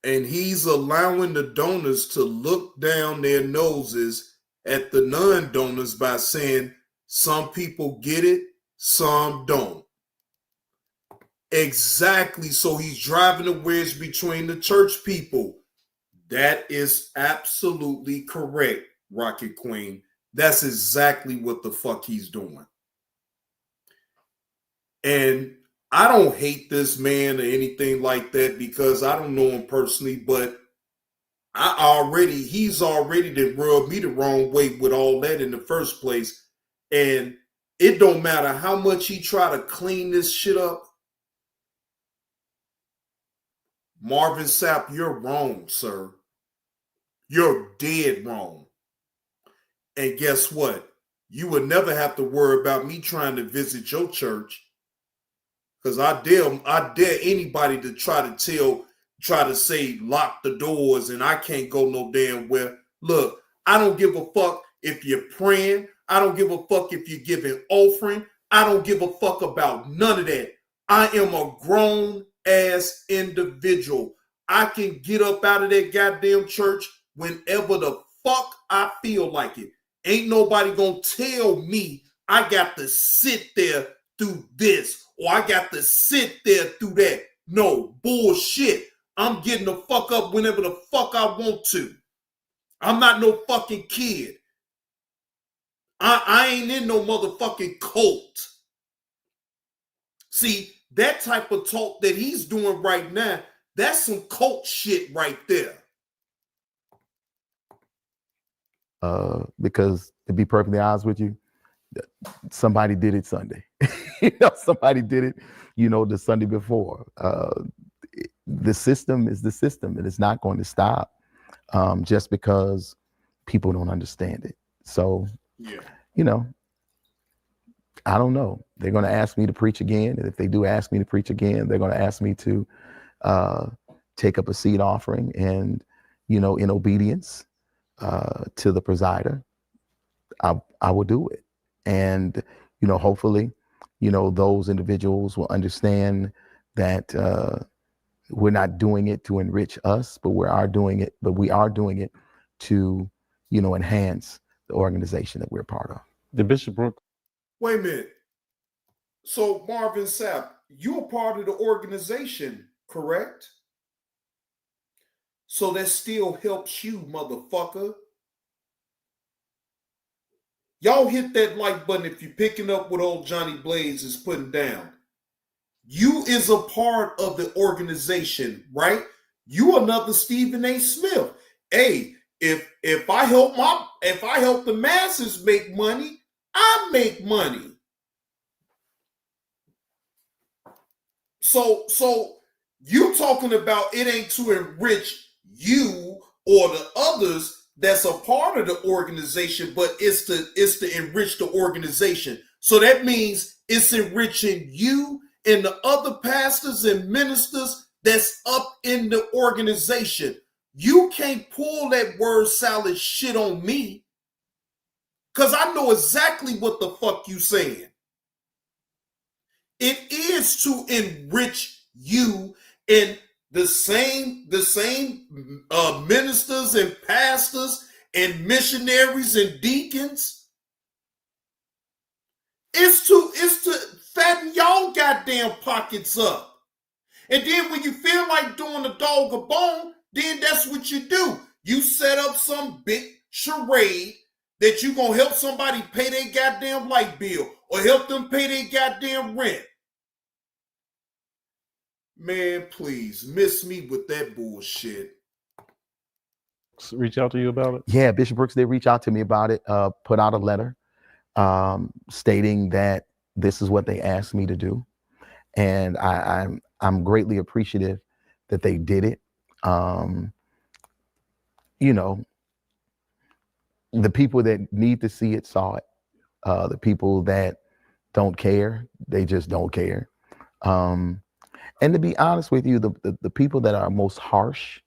A: And he's allowing the donors to look down their noses at the non-donors by saying some people get it, some don't. Exactly. So he's driving a wedge between the church people. That is absolutely correct, Rocket Queen. That's exactly what the fuck he's doing. And I don't hate this man or anything like that because I don't know him personally, but he's already done rubbed me the wrong way with all that in the first place. And it don't matter how much he try to clean this shit up. Marvin Sapp, you're wrong, sir. You're dead wrong. And guess what? You would never have to worry about me trying to visit your church. Because I dare anybody to try to say lock the doors and I can't go no damn where. Look, I don't give a fuck if you're praying. I don't give a fuck if you're giving offering. I don't give a fuck about none of that. I am a grown ass individual. I can get up out of that goddamn church whenever the fuck I feel like it. Ain't nobody gonna tell me I got to sit there through this or I got to sit there through that. No, bullshit. I'm getting the fuck up whenever the fuck I want to. I'm not no fucking kid. I ain't in no motherfucking cult. See, that type of talk that he's doing right now, that's some cult shit right there.
B: Because to be perfectly honest with you, somebody did it Sunday. Somebody did it, the Sunday before. The system is the system, and it's not going to stop just because people don't understand it. So, I don't know. They're going to ask me to preach again, and if they do ask me to preach again, they're going to ask me to take up a seed offering, and in obedience to the presider, I will do it. And hopefully, those individuals will understand that we're not doing it to enrich us, but we are doing it to, enhance the organization that we're part of.
C: The Bishop Brooks.
A: Wait a minute. So Marvin Sapp, you're part of the organization, correct? So that still helps you, motherfucker. Y'all hit that like button if you're picking up what old Johnny Blaze is putting down. You is a part of the organization, right? You another Stephen A. Smith. Hey, if I help the masses make money, I make money. So you talking about it ain't to enrich you or the others that's a part of the organization, but it's to enrich the organization. So that means it's enriching you and the other pastors and ministers that's up in the organization. You can't pull that word salad shit on me because I know exactly what the fuck you saying. It is to enrich you and the same ministers and pastors and missionaries and deacons. It's to fatten y'all goddamn pockets up. And then when you feel like doing a dog a bone, then that's what you do. You set up some big charade that you gonna help somebody pay their goddamn light bill or help them pay their goddamn rent. Man, please miss me with that bullshit.
C: Reach out to you about it?
B: Yeah, Bishop Brooks did reach out to me about it, put out a letter stating that this is what they asked me to do. And I'm greatly appreciative that they did it. The people that need to see it saw it. The people that don't care, they just don't care. And to be honest with you, the people that are most harsh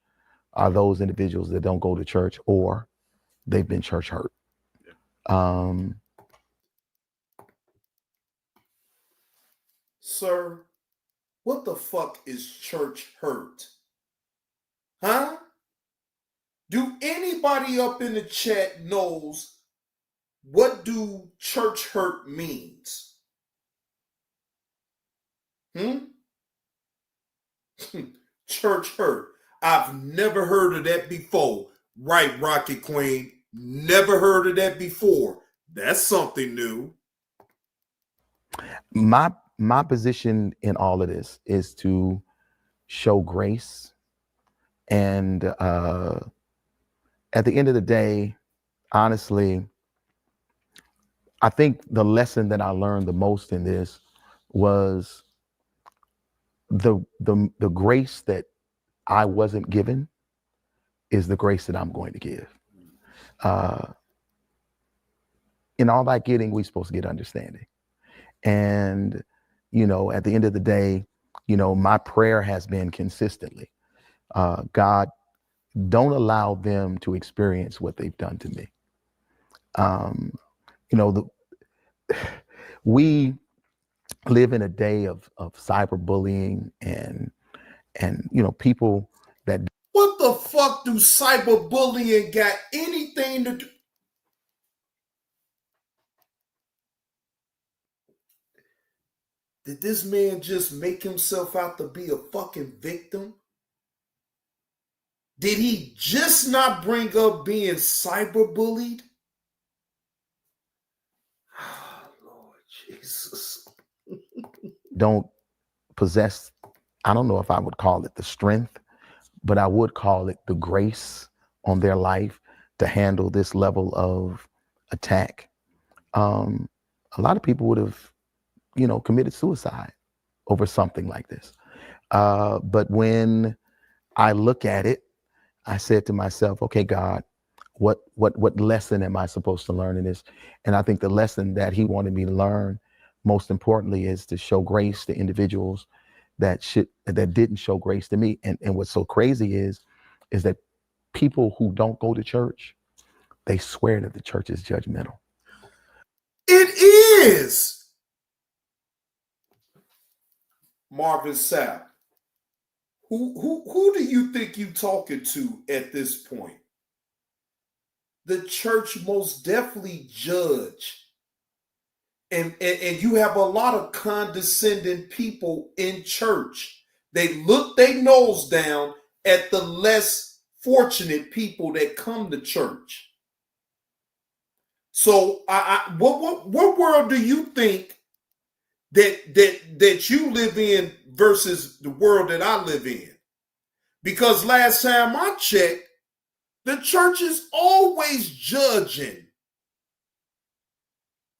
B: are those individuals that don't go to church or they've been church hurt.
A: Sir, what the fuck is church hurt? Huh? Do anybody up in the chat knows what do church hurt means? Church hurt. I've never heard of that before. Right, Rocket Queen. Never heard of that before. That's something new.
B: My my position in all of this is to show grace. And at the end of the day, honestly, I think the lesson that I learned the most in this was the grace that I wasn't given is the grace that I'm going to give. In all that getting, we're supposed to get understanding. And, at the end of the day, my prayer has been consistently, God, don't allow them to experience what they've done to me. We live in a day of cyberbullying and people that.
A: What the fuck do cyberbullying got anything to do? Did this man just make himself out to be a fucking victim? Did he just not bring up being cyberbullied? Oh, Lord Jesus.
B: Don't possess, I don't know if I would call it the strength, but I would call it the grace on their life to handle this level of attack. A lot of people would have, committed suicide over something like this. But when I look at it, I said to myself, okay, God, what lesson am I supposed to learn in this? And I think the lesson that he wanted me to learn, most importantly, is to show grace to individuals that didn't show grace to me. And what's so crazy is that people who don't go to church, they swear that the church is judgmental.
A: It is. Marvin Sapp, who do you think you talking to at this point? The church most definitely judge. And you have a lot of condescending people in church. They look their nose down at the less fortunate people that come to church. So what world do you think that you live in versus the world that I live in? Because last time I checked, the church is always judging.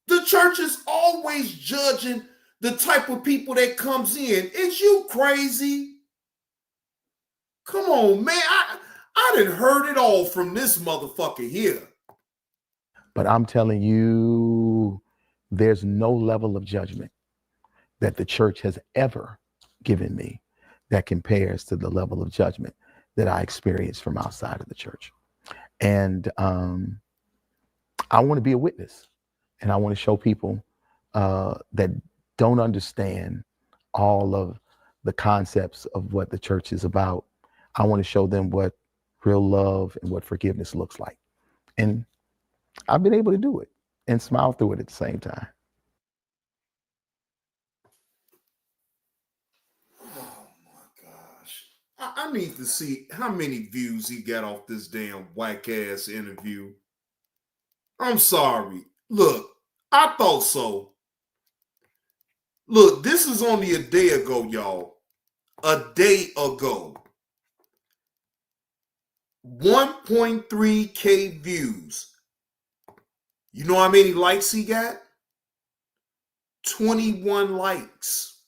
A: The church is always judging the type of people that comes in. Is you crazy? Come on, man. I done heard it all from this motherfucker here.
B: But I'm telling you, there's no level of judgment that the church has ever given me that compares to the level of judgment that I experienced from outside of the church. And I want to be a witness, and I want to show people that don't understand all of the concepts of what the church is about. I want to show them what real love and what forgiveness looks like. And I've been able to do it and smile through it at the same time.
A: Oh my gosh. I need to see how many views he got off this damn whack ass interview. I'm sorry. Look, I thought so. Look, this is only a day ago, y'all. A day ago. 1.3K views. You know how many likes he got? 21 likes.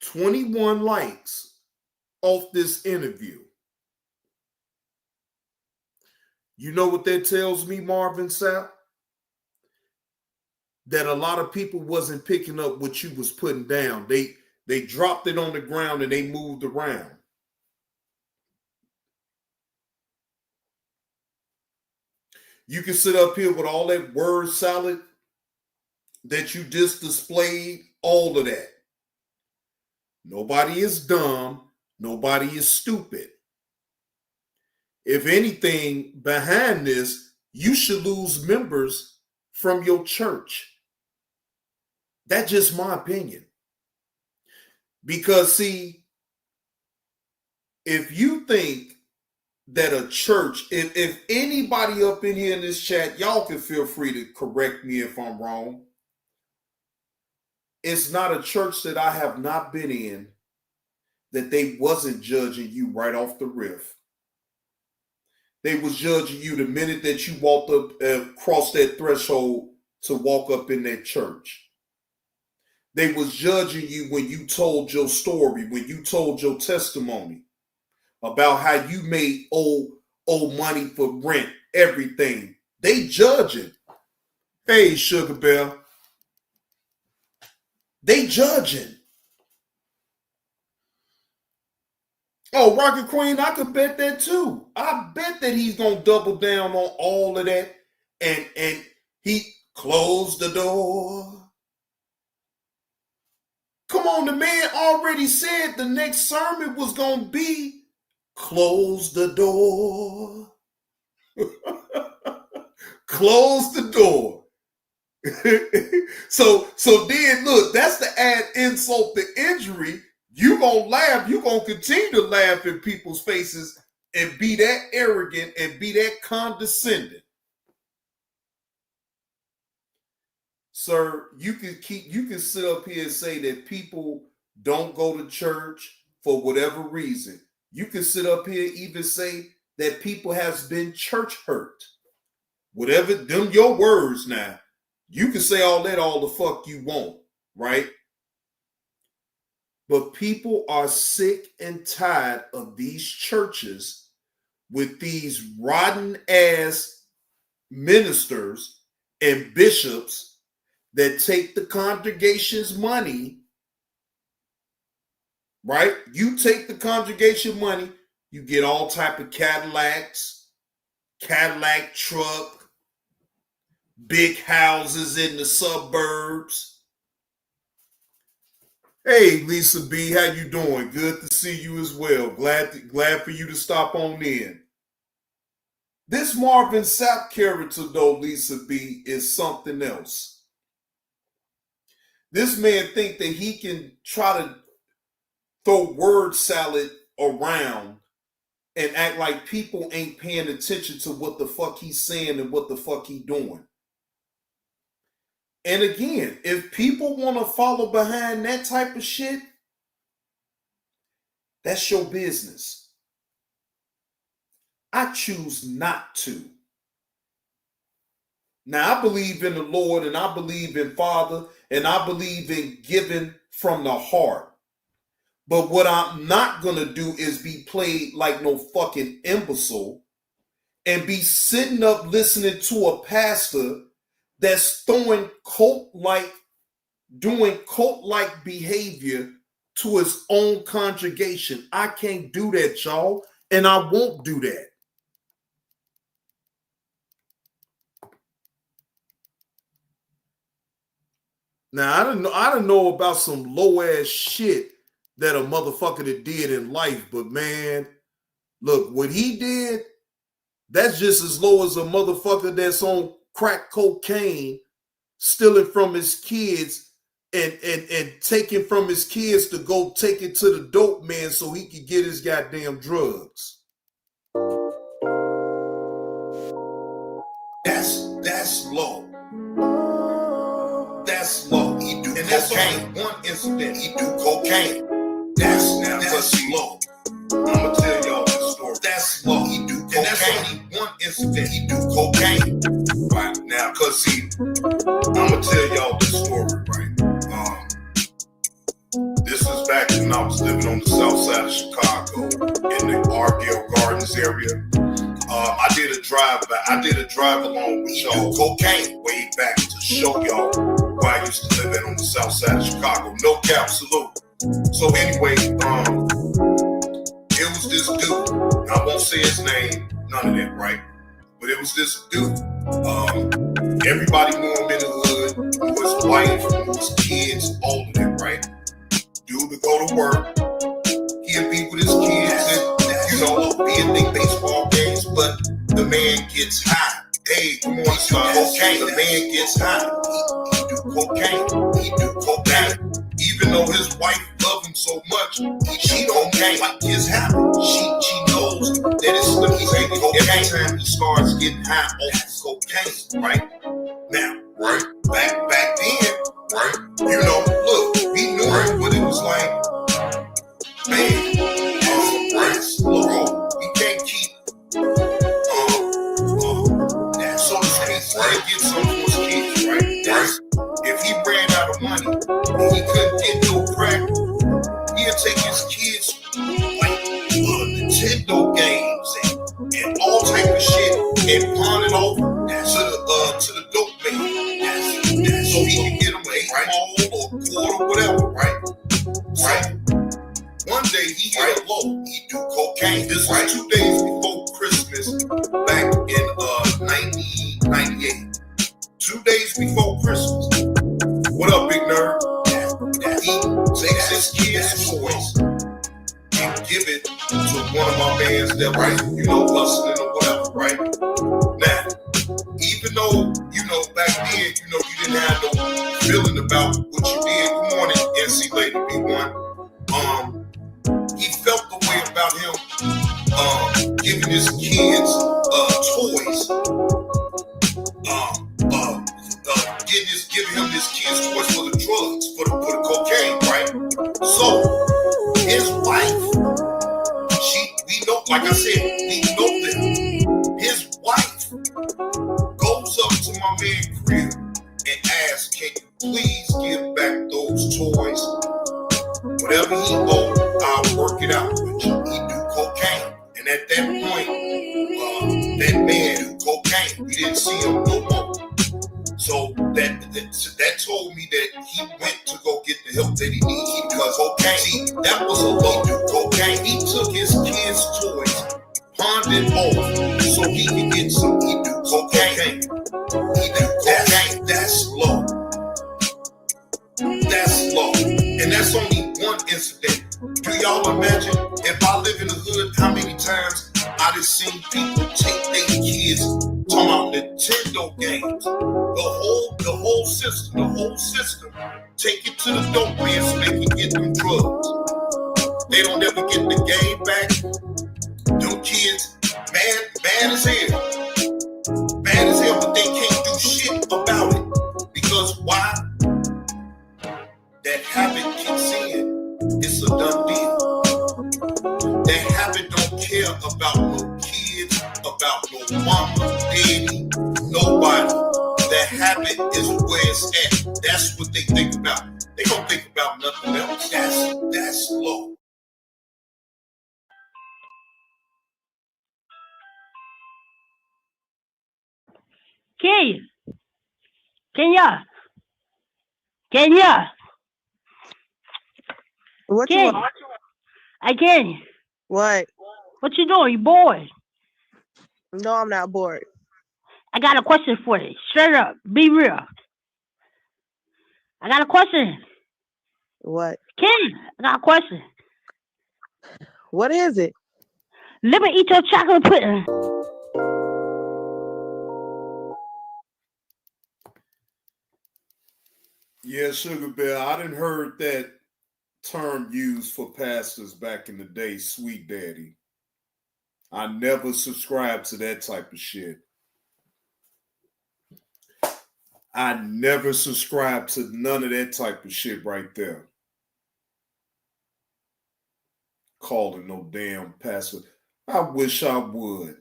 A: 21 likes off this interview. You know what that tells me, Marvin Sapp? That a lot of people wasn't picking up what you was putting down. They dropped it on the ground and they moved around. You can sit up here with all that word salad that you just displayed, all of that. Nobody is dumb. Nobody is stupid. If anything, behind this, you should lose members from your church. That's just my opinion. Because, see, if you think that a church, if anybody up in here in this chat, y'all can feel free to correct me if I'm wrong. It's not a church that I have not been in that they wasn't judging you right off the riff. They was judging you the minute that you walked up, crossed that threshold to walk up in that church. They was judging you when you told your story, when you told your testimony about how you made old money for rent, everything. They judging. Hey, Sugar Bell. They judging. Oh, Rocket Queen, I could bet that too. I bet that he's gonna double down on all of that, and he closed the door. Come on, the man already said the next sermon was gonna be close the door. Close the door. so then look, that's to add insult to injury. You gonna laugh, you gonna continue to laugh in people's faces and be that arrogant and be that condescending. Sir, you can sit up here and say that people don't go to church for whatever reason. You can sit up here and even say that people has been church hurt. Whatever, them your words now. You can say all that all the fuck you want, right? But people are sick and tired of these churches with these rotten ass ministers and bishops that take the congregation's money, right? You take the congregation money, you get all type of Cadillacs, Cadillac truck, big houses in the suburbs. Hey, Lisa B, how you doing? Good to see you as well. Glad for you to stop on in. This Marvin Sapp character, though, Lisa B, is something else. This man think that he can try to throw word salad around and act like people ain't paying attention to what the fuck he's saying and what the fuck he doing. And again, if people want to follow behind that type of shit, that's your business. I choose not to. Now, I believe in the Lord, and I believe in Father, and I believe in giving from the heart. But what I'm not going to do is be played like no fucking imbecile and be sitting up listening to a pastor that's doing cult-like behavior to his own congregation. I can't do that, y'all, and I won't do that. Now, I don't know about some low-ass shit that a motherfucker that did in life, but man, look, what he did, that's just as low as a motherfucker that's on crack cocaine, stealing from his kids and taking from his kids to go take it to the dope man so he could get his goddamn drugs. That's low. That's low. He do and cocaine. That's one incident. He do cocaine. That's low. I'ma tell y'all this story. That's low. He do cocaine. And that's only one incident. He do cocaine. Right now, cause see, I'ma tell y'all this story, right? This is back when I was living on the south side of Chicago in the Argyle Gardens area. I did a drive along with y'all cocaine way back to show y'all where I used to live on the south side of Chicago. No cap, salute. So anyway, it was this dude. I won't say his name, none of that, right? But it was this dude. Everybody knew him in the hood. Knew his wife, knew his kids, all of them, right? Dude would go to work. He'd be with his kids and, be at big baseball games, but the man gets high. Hey, come on, cocaine. The man gets high. He do cocaine. He do cocaine. Even though his wife loved him so much, she don't like his habit. She knows knows that it's slipping every time he starts getting high off cocaine, right? Now, right? Back then, right? You know, look, we knew what it was like. Man, right? Slow. We can't keep so the streets get some for his kids, right? That's, if he ran out of money and he couldn't get no crack, he'll take his kids like Nintendo games and all type of shit and pawn it off to the dope man. So he can get him a ball or quarter, whatever, right? Right. One day he hit a low. He do cocaine. This was 2 days before Christmas, back in 1998. 2 days before Christmas. What up, big nerd? He takes his kids' toys and give it to one of my bands that you know, hustling or whatever, right? Now, even though, you know, back then, you know, you didn't have no feeling about what you did. Good morning, NC Lady B1. He felt the way about him giving his kids toys. Giving him his kids toys for the drugs, for the cocaine, right? So his wife, we know, like I said, we know that his wife goes up to my man's crib and asks, can you please give back those toys? Whatever he owed, I'll work it out with you. He do cocaine. And at that point, that man do cocaine. We didn't see him no more. So that told me that he went to go get the help that he needed because cocaine. See, that was a low do cocaine. He took his kids' toys, pawned it off so he could get some. He do cocaine. He do cocaine. That's low. That's low. And that's only one incident. Do y'all imagine if I live in the hood, how many times I done seen people take their kids, talking about Nintendo games, the whole system, take it to the dope man so they can get them drugs. They don't ever get the game back. Them kids, mad as hell, but they can't do shit about it. Because why? That habit kicks in. It's a done deal. That habit don't care about no kids, about no mama, daddy, nobody. That habit is where it's at. That's what they think about. They don't think about nothing else. That's low.
D: Kenya.
E: What you want?
D: Kenya.
E: What?
D: What you doing? You bored?
E: No, I'm not bored.
D: I got a question for you. Straight up. Be real. I got a question.
E: What?
D: Kenya, I got a question.
E: What is it?
D: Let me eat your chocolate pudding.
A: Yeah, Sugar Bear, I done heard that term used for pastors back in the day, sweet daddy. I never subscribed to that type of shit. I never subscribed to none of that type of shit right there. Calling no damn pastor. I wish I would.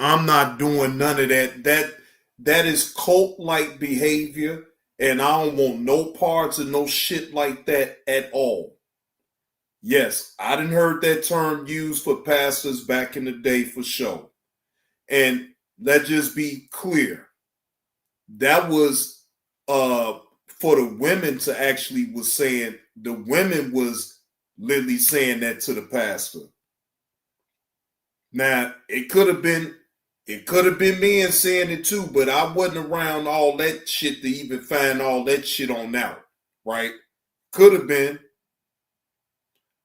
A: I'm not doing none of that. That is cult-like behavior, and I don't want no parts of no shit like that at all. Yes, I done heard that term used for pastors back in the day for sure. And let's just be clear. That was for the women to actually was saying, the women was literally saying that to the pastor. Now, it could have been men saying it too, but I wasn't around all that shit to even find all that shit on out, right? Could have been.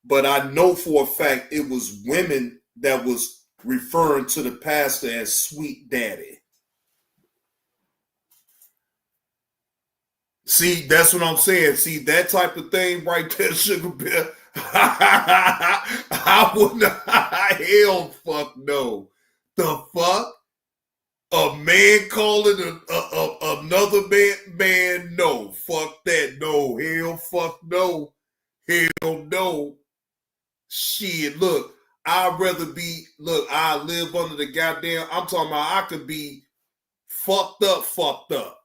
A: But I know for a fact it was women that was referring to the pastor as sweet daddy. See, that's what I'm saying. See, that type of thing right there, Sugar Bear. I would not. Hell, fuck no. The fuck? A man calling another man? No. Fuck that. No. Hell, fuck no. Hell no. Shit, look. I live under the goddamn. I'm talking about I could be fucked up.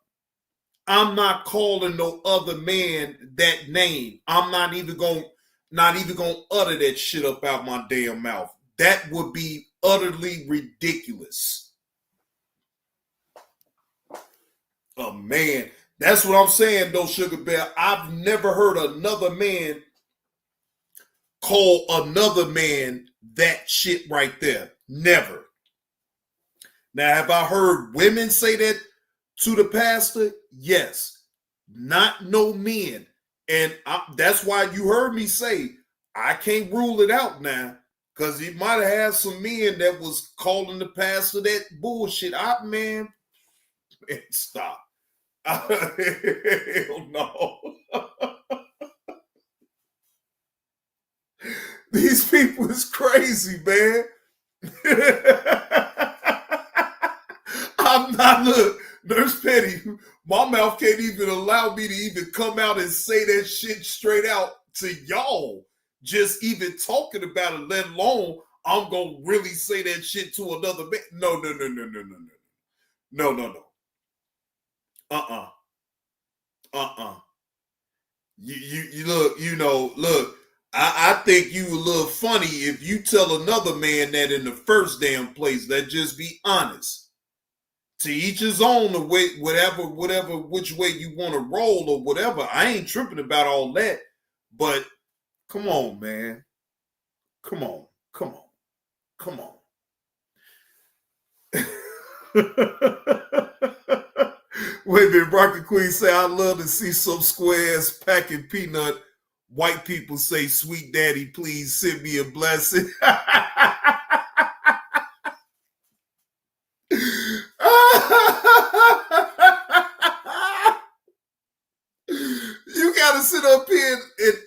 A: I'm not calling no other man that name. I'm not even gonna utter that shit up out my damn mouth. That would be utterly ridiculous. A man. That's what I'm saying though, Sugar Bear. I've never heard another man call another man that shit right there. Never. Now, have I heard women say that to the pastor? Yes. Not no men. And that's why you heard me say, I can't rule it out now. Because he might have had some men that was calling the pastor that bullshit. Man, stop. Hell no. These people is crazy, man. I'm not, look, Nurse Petty, my mouth can't even allow me to even come out and say that shit straight out to y'all. Just even talking about it, let alone I'm going to really say that shit to another man. No. You look, I think you a little funny if you tell another man that in the first damn place. That just be honest. To each his own, the way, whatever, which way you want to roll or whatever. I ain't tripping about all that. But come on, man. Come on. Wait a minute, Rocket Queen say, I love to see some squares packing peanut. White people say, sweet daddy, please send me a blessing. You gotta sit up here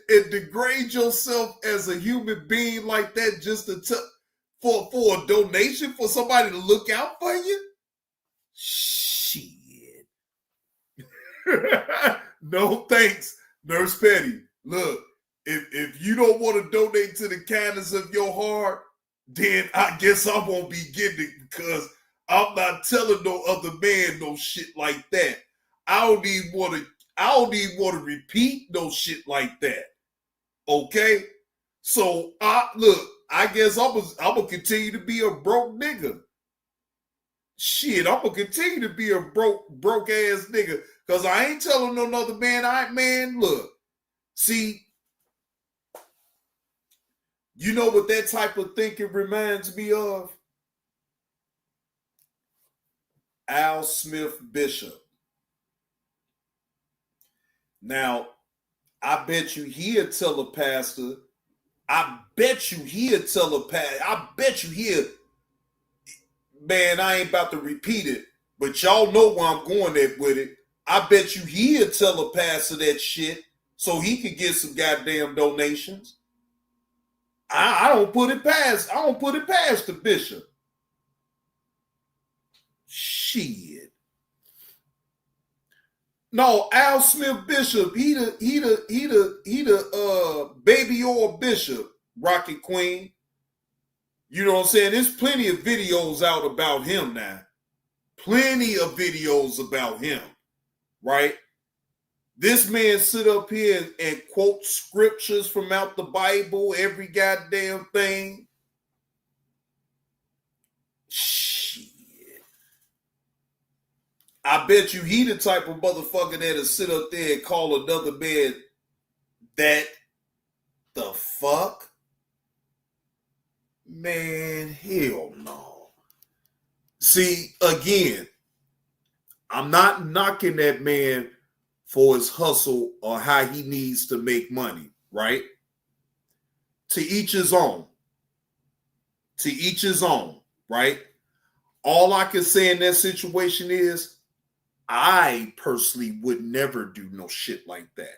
A: and degrade yourself as a human being like that just for a donation for somebody to look out for you? Shit. No thanks, Nurse Petty. Look, if you don't want to donate to the kindness of your heart, then I guess I won't be getting it because I'm not telling no other man no shit like that. I don't even want to repeat no shit like that. Okay? So I guess I'm gonna continue to be a broke nigga. Shit, I'm gonna continue to be a broke ass nigga. Cause I ain't telling no other man, look. See, you know what that type of thinking reminds me of? Al Smith Bishop. Now, I bet you he'll tell a pastor, man, I ain't about to repeat it, but y'all know where I'm going at with it. I bet you he'll tell a pastor that shit so he could get some goddamn donations. I don't put it past the bishop. Shit. No, Al Smith Bishop, he the baby oil bishop, Rocket Queen. You know what I'm saying? There's plenty of videos out about him now. Plenty of videos about him, right? This man sit up here and quote scriptures from out the Bible, every goddamn thing. Shit. I bet you he the type of motherfucker that'll sit up there and call another man that. The fuck? Man, hell no. See, again, I'm not knocking that man for his hustle or how he needs to make money, right? To each his own. To each his own, right? All I can say in that situation is I personally would never do no shit like that.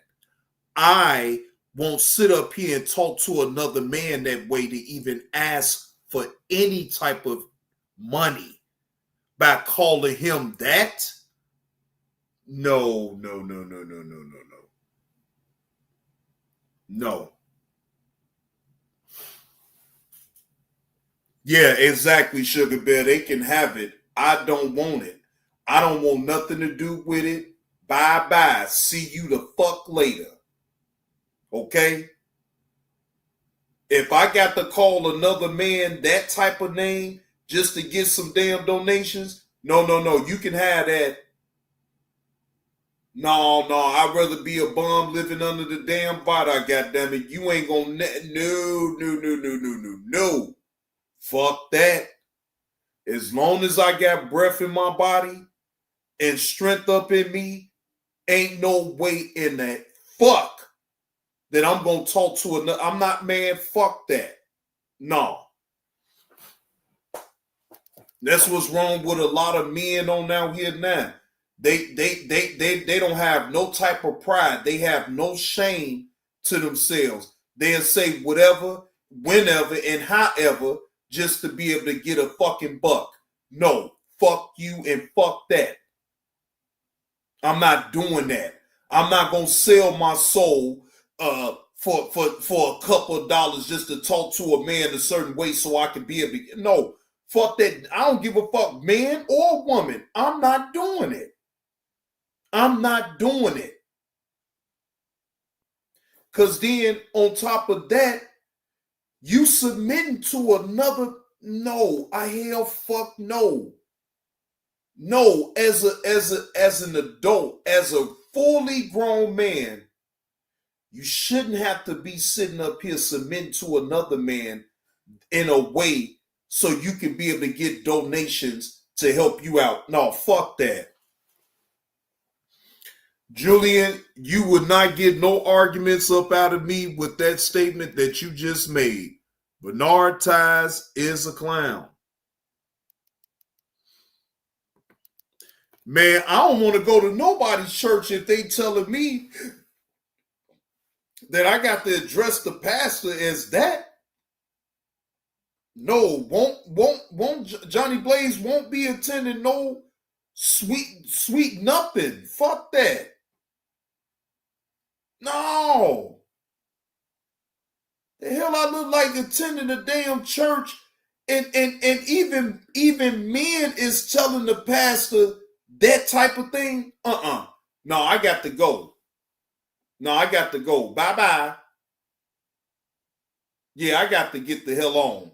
A: I won't sit up here and talk to another man that way to even ask for any type of money by calling him that. No. No. Yeah, exactly, Sugar Bear. They can have it. I don't want it. I don't want nothing to do with it. Bye-bye. See you the fuck later. Okay? If I got to call another man that type of name just to get some damn donations, no. You can have that. No. I'd rather be a bum living under the damn Vada, goddammit. You ain't gonna... No. Fuck that. As long as I got breath in my body and strength up in me, ain't no way in that fuck that I'm going to talk to another. I'm not, man, fuck that. No. That's what's wrong with a lot of men on out here now. They don't have no type of pride. They have no shame to themselves. They'll say whatever, whenever, and however just to be able to get a fucking buck. No, fuck you and fuck that. I'm not doing that. I'm not gonna sell my soul for a couple of dollars just to talk to a man a certain way so I can be able to. No, fuck that. I don't give a fuck, man or woman. I'm not doing it. I'm not doing it. Cause then on top of that, you submitting to another. No, I hell fuck no. No, as an adult, as a fully grown man, you shouldn't have to be sitting up here submitting to another man in a way so you can be able to get donations to help you out. No, fuck that. Julian, you would not get no arguments up out of me with that statement that you just made. Benard Ties is a clown. Man, I don't want to go to nobody's church if they telling me that I got to address the pastor as that. No, won't Johnny Blaze won't be attending no sweet nothing. Fuck that. No. The hell I look like attending a damn church and even men is telling the pastor that type of thing. No, I got to go. Bye-bye. Yeah, I got to get the hell on.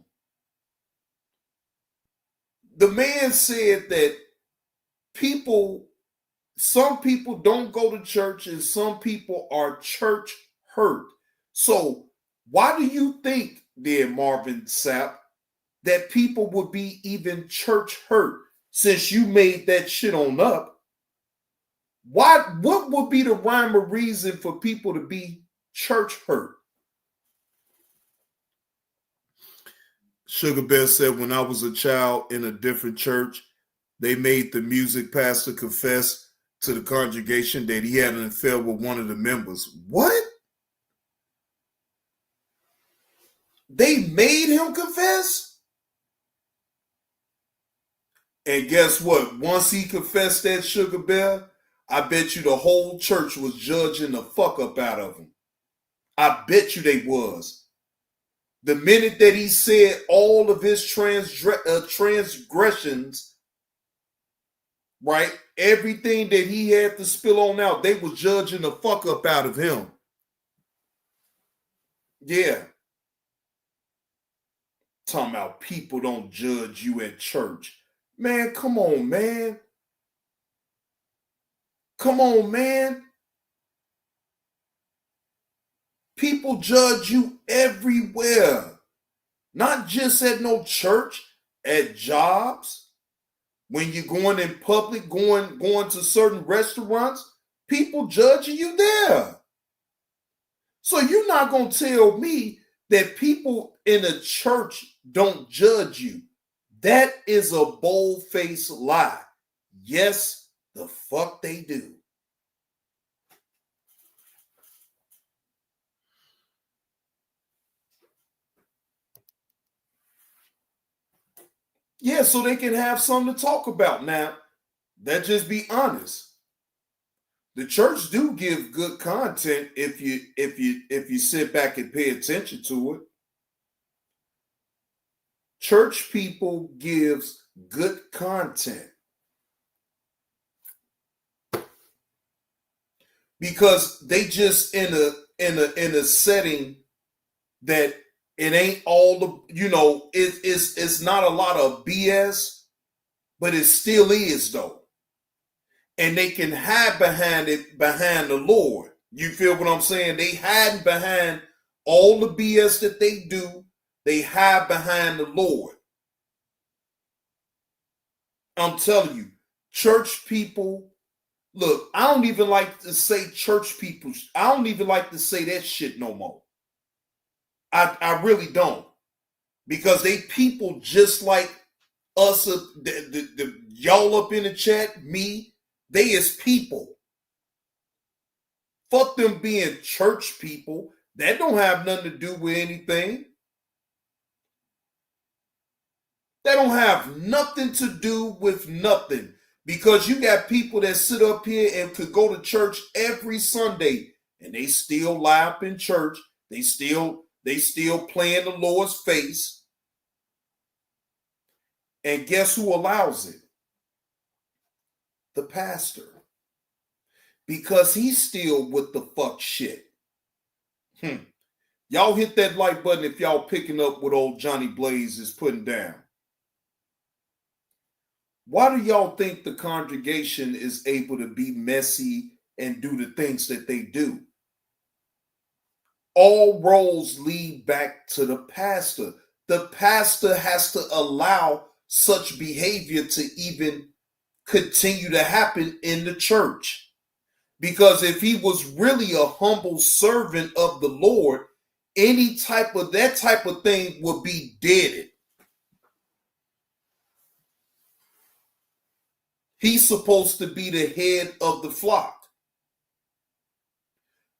A: The man said that some people don't go to church and some people are church hurt. So why do you think, dear Marvin Sapp, that people would be even church hurt since you made that shit on up? What would be the rhyme or reason for people to be church hurt? Sugar Bear said, when I was a child in a different church, they made the music pastor confess to the congregation that he had an affair with one of the members. What? They made him confess? And guess what? Once he confessed that, Sugar Bear, I bet you the whole church was judging the fuck up out of him. I bet you they was. The minute that he said all of his transgressions, right, everything that he had to spill on out, they was judging the fuck up out of him. Yeah. Talking about people don't judge you at church. Man, come on, man. Come on, man. People judge you everywhere. Not just at no church, at jobs. When you're going in public, going to certain restaurants, people judging you there. So you're not going to tell me that people in a church don't judge you. That is a bold-faced lie. Yes, The fuck they do. Yeah, so they can have something to talk about. Now, let's just be honest. The church do give good content if you sit back and pay attention to it. Church people gives good content because they just in a setting that it ain't all the, it's not a lot of BS, but it still is though. And they can hide behind the Lord. You feel what I'm saying? They hide behind all the BS that they do. They hide behind the Lord. I'm telling you, church people, look, I don't even like to say church people. I don't even like to say that shit no more. I really don't. Because they people just like us, the y'all up in the chat, me, they is people. Fuck them being church people. That don't have nothing to do with anything. That don't have nothing to do with nothing. Because you got people that sit up here and could go to church every Sunday and they still lie up in church. They still playing the Lord's face. And guess who allows it? The pastor. Because he's still with the fuck shit. Y'all hit that like button if y'all picking up what old Johnny Blaze is putting down. Why do y'all think the congregation is able to be messy and do the things that they do? All roads lead back to the pastor. The pastor has to allow such behavior to even continue to happen in the church. Because if he was really a humble servant of the Lord, that type of thing would be deaded. He's supposed to be the head of the flock.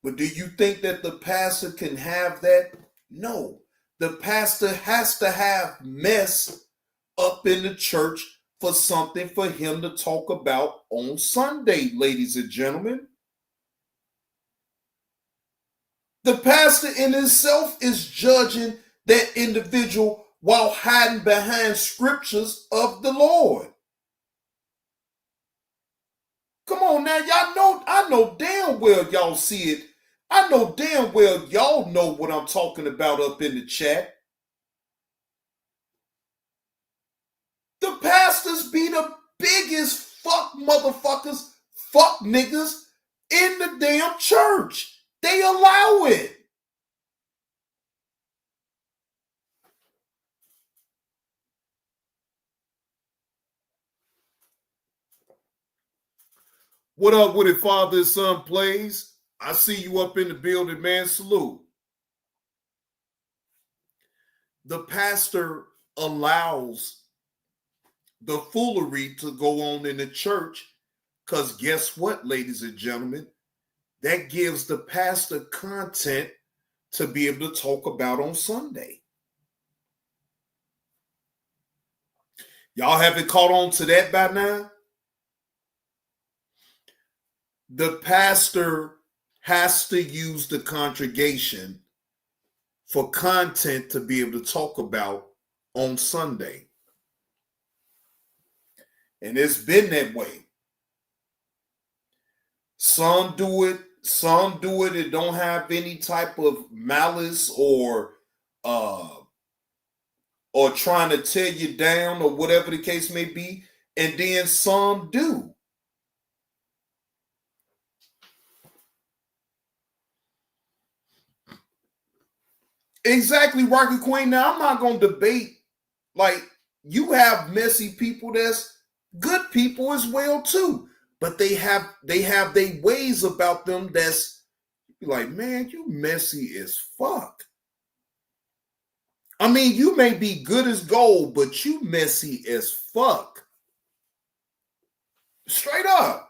A: But do you think that the pastor can have that? No. The pastor has to have mess up in the church for something for him to talk about on Sunday, ladies and gentlemen. The pastor in himself is judging that individual while hiding behind scriptures of the Lord. Come on now, y'all know, I know damn well y'all see it. I know damn well y'all know what I'm talking about up in the chat. The pastors be the biggest fuck motherfuckers, fuck niggas in the damn church. They allow it. What up with it, Father and Son Plays? I see you up in the building, man. Salute. The pastor allows the foolery to go on in the church because guess what, ladies and gentlemen? That gives the pastor content to be able to talk about on Sunday. Y'all haven't caught on to that by now? The pastor has to use the congregation for content to be able to talk about on Sunday. And it's been that way. Some do it and don't have any type of malice or trying to tear you down or whatever the case may be. And then some do. Exactly, Rocket Queen. Now, I'm not going to debate. Like, you have messy people that's good people as well, too. But they have their ways about them that's like, man, you messy as fuck. I mean, you may be good as gold, but you messy as fuck. Straight up.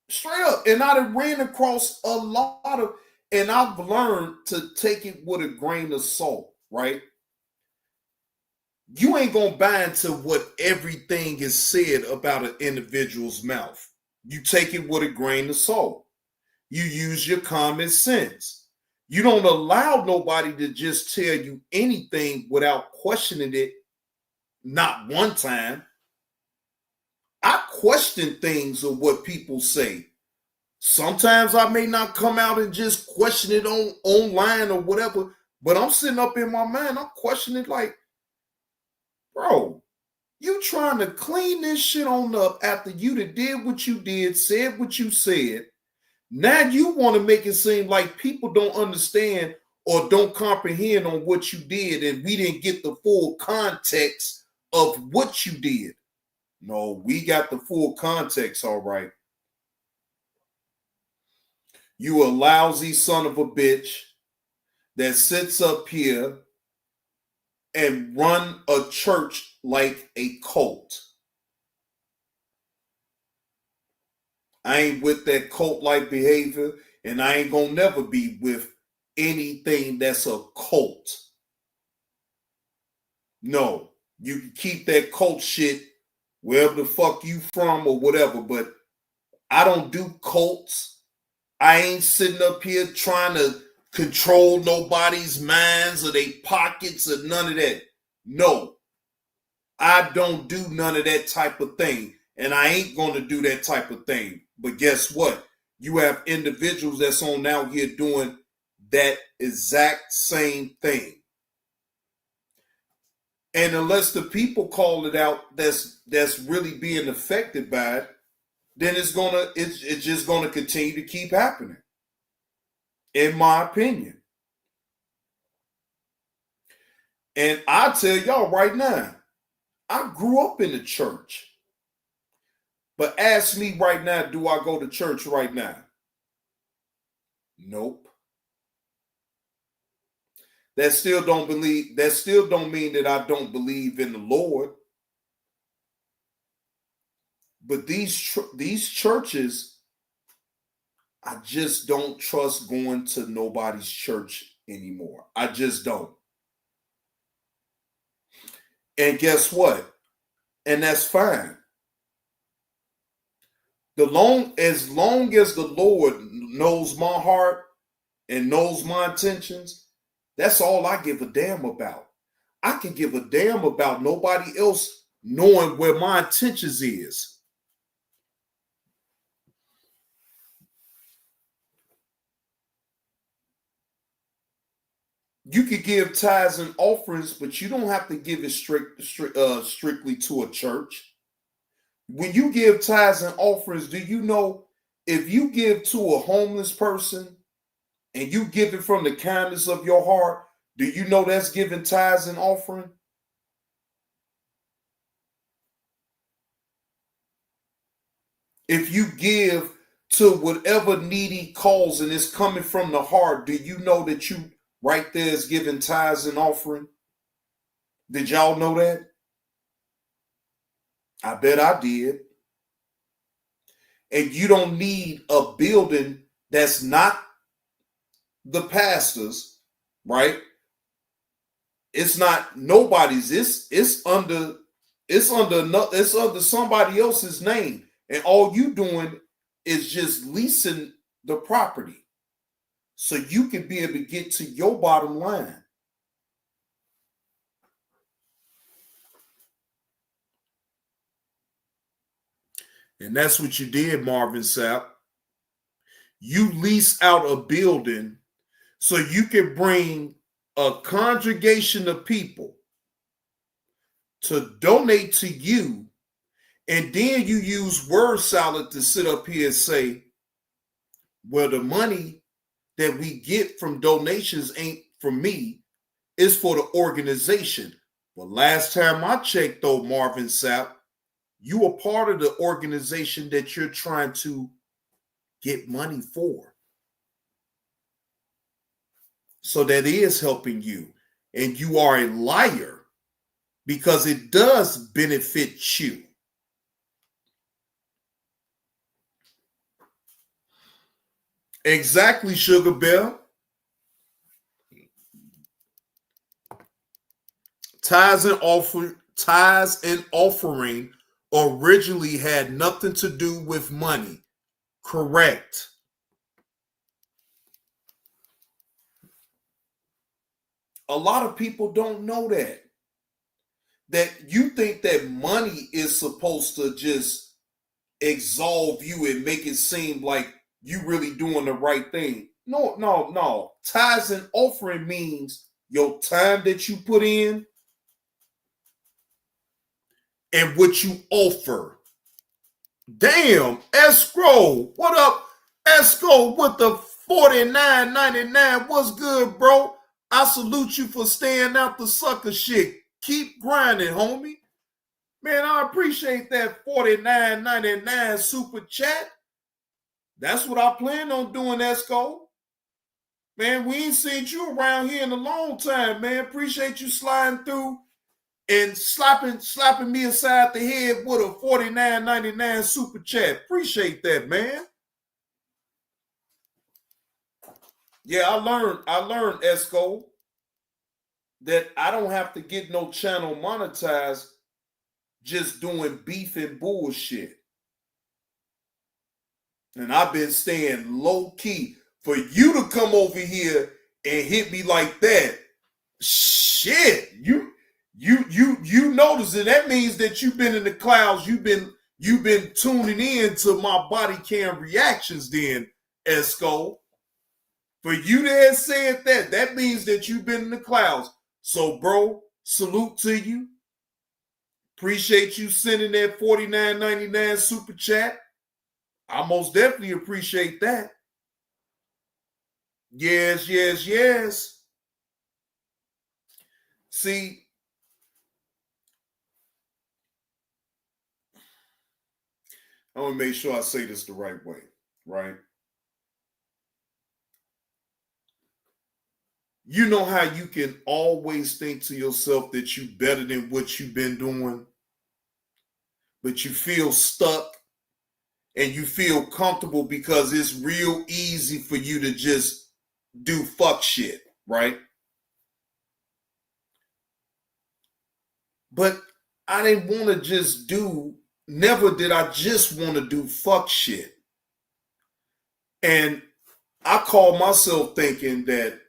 A: Straight up. And I done ran across a lot of, and I've learned to take it with a grain of salt, right? You ain't gonna buy into what everything is said about an individual's mouth. You take it with a grain of salt. You use your common sense. You don't allow nobody to just tell you anything without questioning it, not one time. I question things of what people say. Sometimes I may not come out and just question it online or whatever, but I'm sitting up in my mind, I'm questioning it like, bro, you trying to clean this shit on up after you did what you did, said what you said. Now you want to make it seem like people don't understand or don't comprehend on what you did, and we didn't get the full context of what you did. No, we got the full context, all right. You a lousy son of a bitch that sits up here and run a church like a cult. I ain't with that cult-like behavior, and I ain't gonna never be with anything that's a cult. No, you can keep that cult shit wherever the fuck you from or whatever, but I don't do cults. I ain't sitting up here trying to control nobody's minds or their pockets or none of that. No, I don't do none of that type of thing, and I ain't going to do that type of thing. But guess what? You have individuals that's on out here doing that exact same thing. And unless the people call it out that's really being affected by it, then it's just gonna continue to keep happening, in my opinion. And I tell y'all right now, I grew up in the church. But ask me right now, do I go to church right now? Nope. That still don't mean that I don't believe in the Lord. But these churches, I just don't trust going to nobody's church anymore. I just don't. And guess what? And that's fine. As long as the Lord knows my heart and knows my intentions, that's all I give a damn about. I can give a damn about nobody else knowing where my intentions is. You could give tithes and offerings, but you don't have to give it strictly to a church. When you give tithes and offerings, do you know if you give to a homeless person and you give it from the kindness of your heart, do you know that's giving tithes and offering? If you give to whatever needy cause and it's coming from the heart, do you know that you right there is giving tithes and offering? Did y'all know that? I bet I did. And you don't need a building that's not the pastor's, right? It's not nobody's. It's under somebody else's name, and all you doing is just leasing the property, so you can be able to get to your bottom line. And that's what you did, Marvin Sapp. You lease out a building so you can bring a congregation of people to donate to you, and then you use word salad to sit up here and say, well, the money that we get from donations ain't for me, it's for the organization. But last time I checked, though, Marvin Sapp, you are part of the organization that you're trying to get money for. So that is helping you. And you are a liar because it does benefit you. Exactly, Sugar Bear. Tithes and offering originally had nothing to do with money. Correct. A lot of people don't know that. That you think that money is supposed to just absolve you and make it seem like you really doing the right thing. No. Tithes and offering means your time that you put in and what you offer. Damn, Escrow. What up, Escrow, with the $49.99? What's good, bro? I salute you for staying out the sucker shit. Keep grinding, homie. Man, I appreciate that $49.99 super chat. That's what I plan on doing, Esco. Man, we ain't seen you around here in a long time, man. Appreciate you sliding through and slapping me aside the head with a $49.99 super chat. Appreciate that, man. Yeah, I learned, Esco, that I don't have to get no channel monetized just doing beef and bullshit. And I've been staying low key. For you to come over here and hit me like that, shit, you notice it. That means that you've been in the clouds. You've been tuning in to my body cam reactions then, Esco. For you to have said that, that means that you've been in the clouds. So, bro, salute to you. Appreciate you sending that $49.99 super chat. I most definitely appreciate that. Yes. See, I want to make sure I say this the right way, right? You know how you can always think to yourself that you're better than what you've been doing, but you feel stuck and you feel comfortable because it's real easy for you to just do fuck shit, right? But I didn't want to just never did I just want to do fuck shit. And I call myself thinking that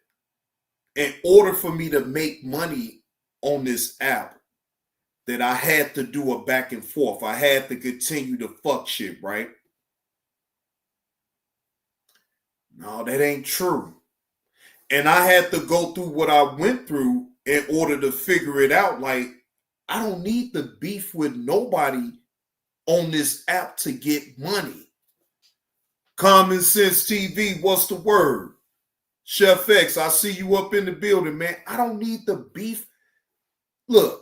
A: in order for me to make money on this app, that I had to do a back and forth. I had to continue to fuck shit, right? No, that ain't true. And I had to go through what I went through in order to figure it out. Like, I don't need to beef with nobody on this app to get money. Common Sense TV, what's the word? Chef X, I see you up in the building, man. I don't need the beef. Look,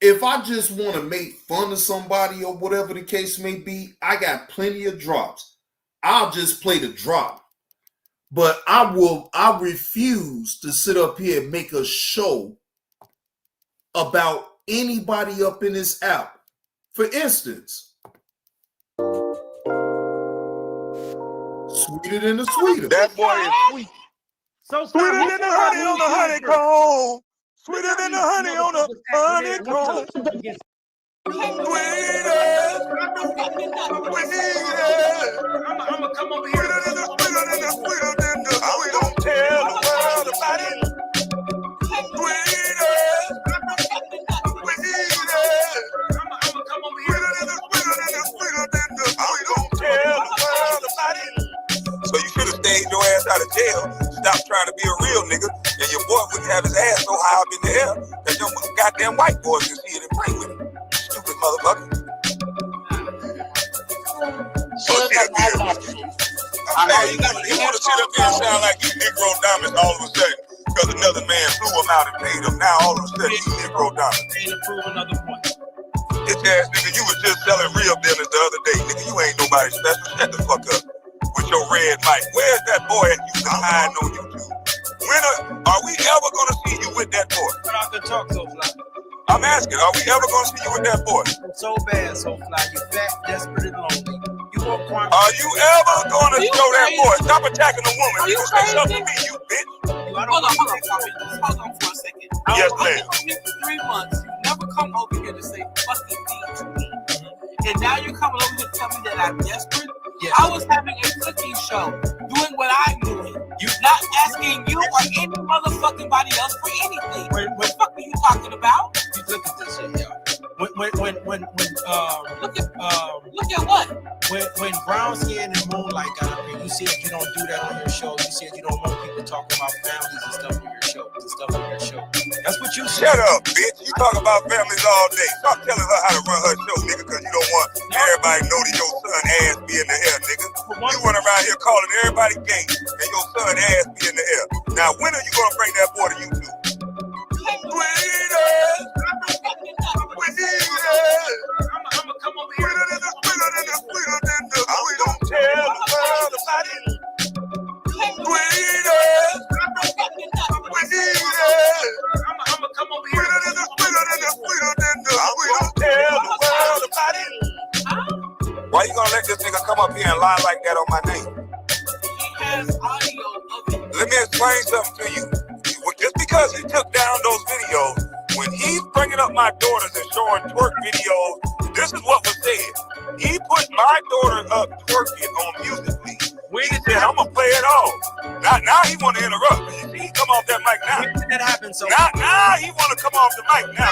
A: if I just want to make fun of somebody or whatever the case may be, I got plenty of drops. I'll just play the drop. But I refuse to sit up here and make a show about anybody up in this app. For instance, Sweeter Than the Sweeter.
F: That boy is sweet.
D: So
F: Sweeter than the honey on the honeycomb. Sweeter than the honey on the honeycomb. Sweeter.
D: I'm gonna come over here.
F: Sweeter than the we don't tell the world about it. Sweeter.
D: I'm gonna come over here.
F: Sweeter than the we don't tell the world about it. So you should have stayed your ass out of jail. Stop trying to be a real nigga, and your boy wouldn't have his ass so high up in the air that them goddamn white boys can see it and play with it. Stupid motherfucker. You want to sit up here and sound like you Negro Diamonds all of a sudden because another man flew him out and paid him. Now all of a sudden you Negro Diamonds. Bitch ass nigga, you was just selling real business the other day, nigga. You ain't nobody special. Shut the fuck up with your red mic. Where's that boy at? You can hide on YouTube. When are we ever gonna see you with that boy?
G: I can talk so fly.
F: I'm asking, are we ever gonna see you with that boy?
G: So bad, so fly. You fat, desperate, and lonely. You
F: Are you ever gonna show that boy? Stop attacking a woman. You say something to me, you bitch.
G: Hold on for a second.
F: Yes,
G: I've
F: ma'am.
G: been here for 3 months. You never come over here to say fucking things to me. And now you're coming over here to tell me that I'm desperate? Yes. I was having a cooking show, doing what I'm doing. You're not asking you or any motherfucking body else for anything. What the fuck are you talking about?
H: You look at this shit, yo.
G: Look at what?
H: When Brown Skin and Moonlight got up here, you said you don't do that on your show. You said you don't want people talking about families and stuff on your show. That's what you said.
F: Shut up, bitch. You talk about families all day. Stop telling her how to run her show, nigga, because you don't want everybody to know that your son ass be in the air, nigga. You run around here calling everybody gay and your son ass be in the air. Now, when are you gonna bring that boy to YouTube?
G: I'ma come over here.
F: I'm gonna tell the world about it.
G: I'ma come over here.
F: I'm gonna tell the world about it. Why you gonna let this nigga come up here and lie like that on my name?
G: He has audio of it.
F: Let me explain something to you. Just because he took down those videos, when he's bringing up my daughters and showing twerk videos, this is what was said. He put my daughter up twerking on Musical.ly. He said, I'm gonna play it all. Now he wanna interrupt. You see, he come off that mic now.
H: When did that happen? So
F: Now he wanna come off the mic now.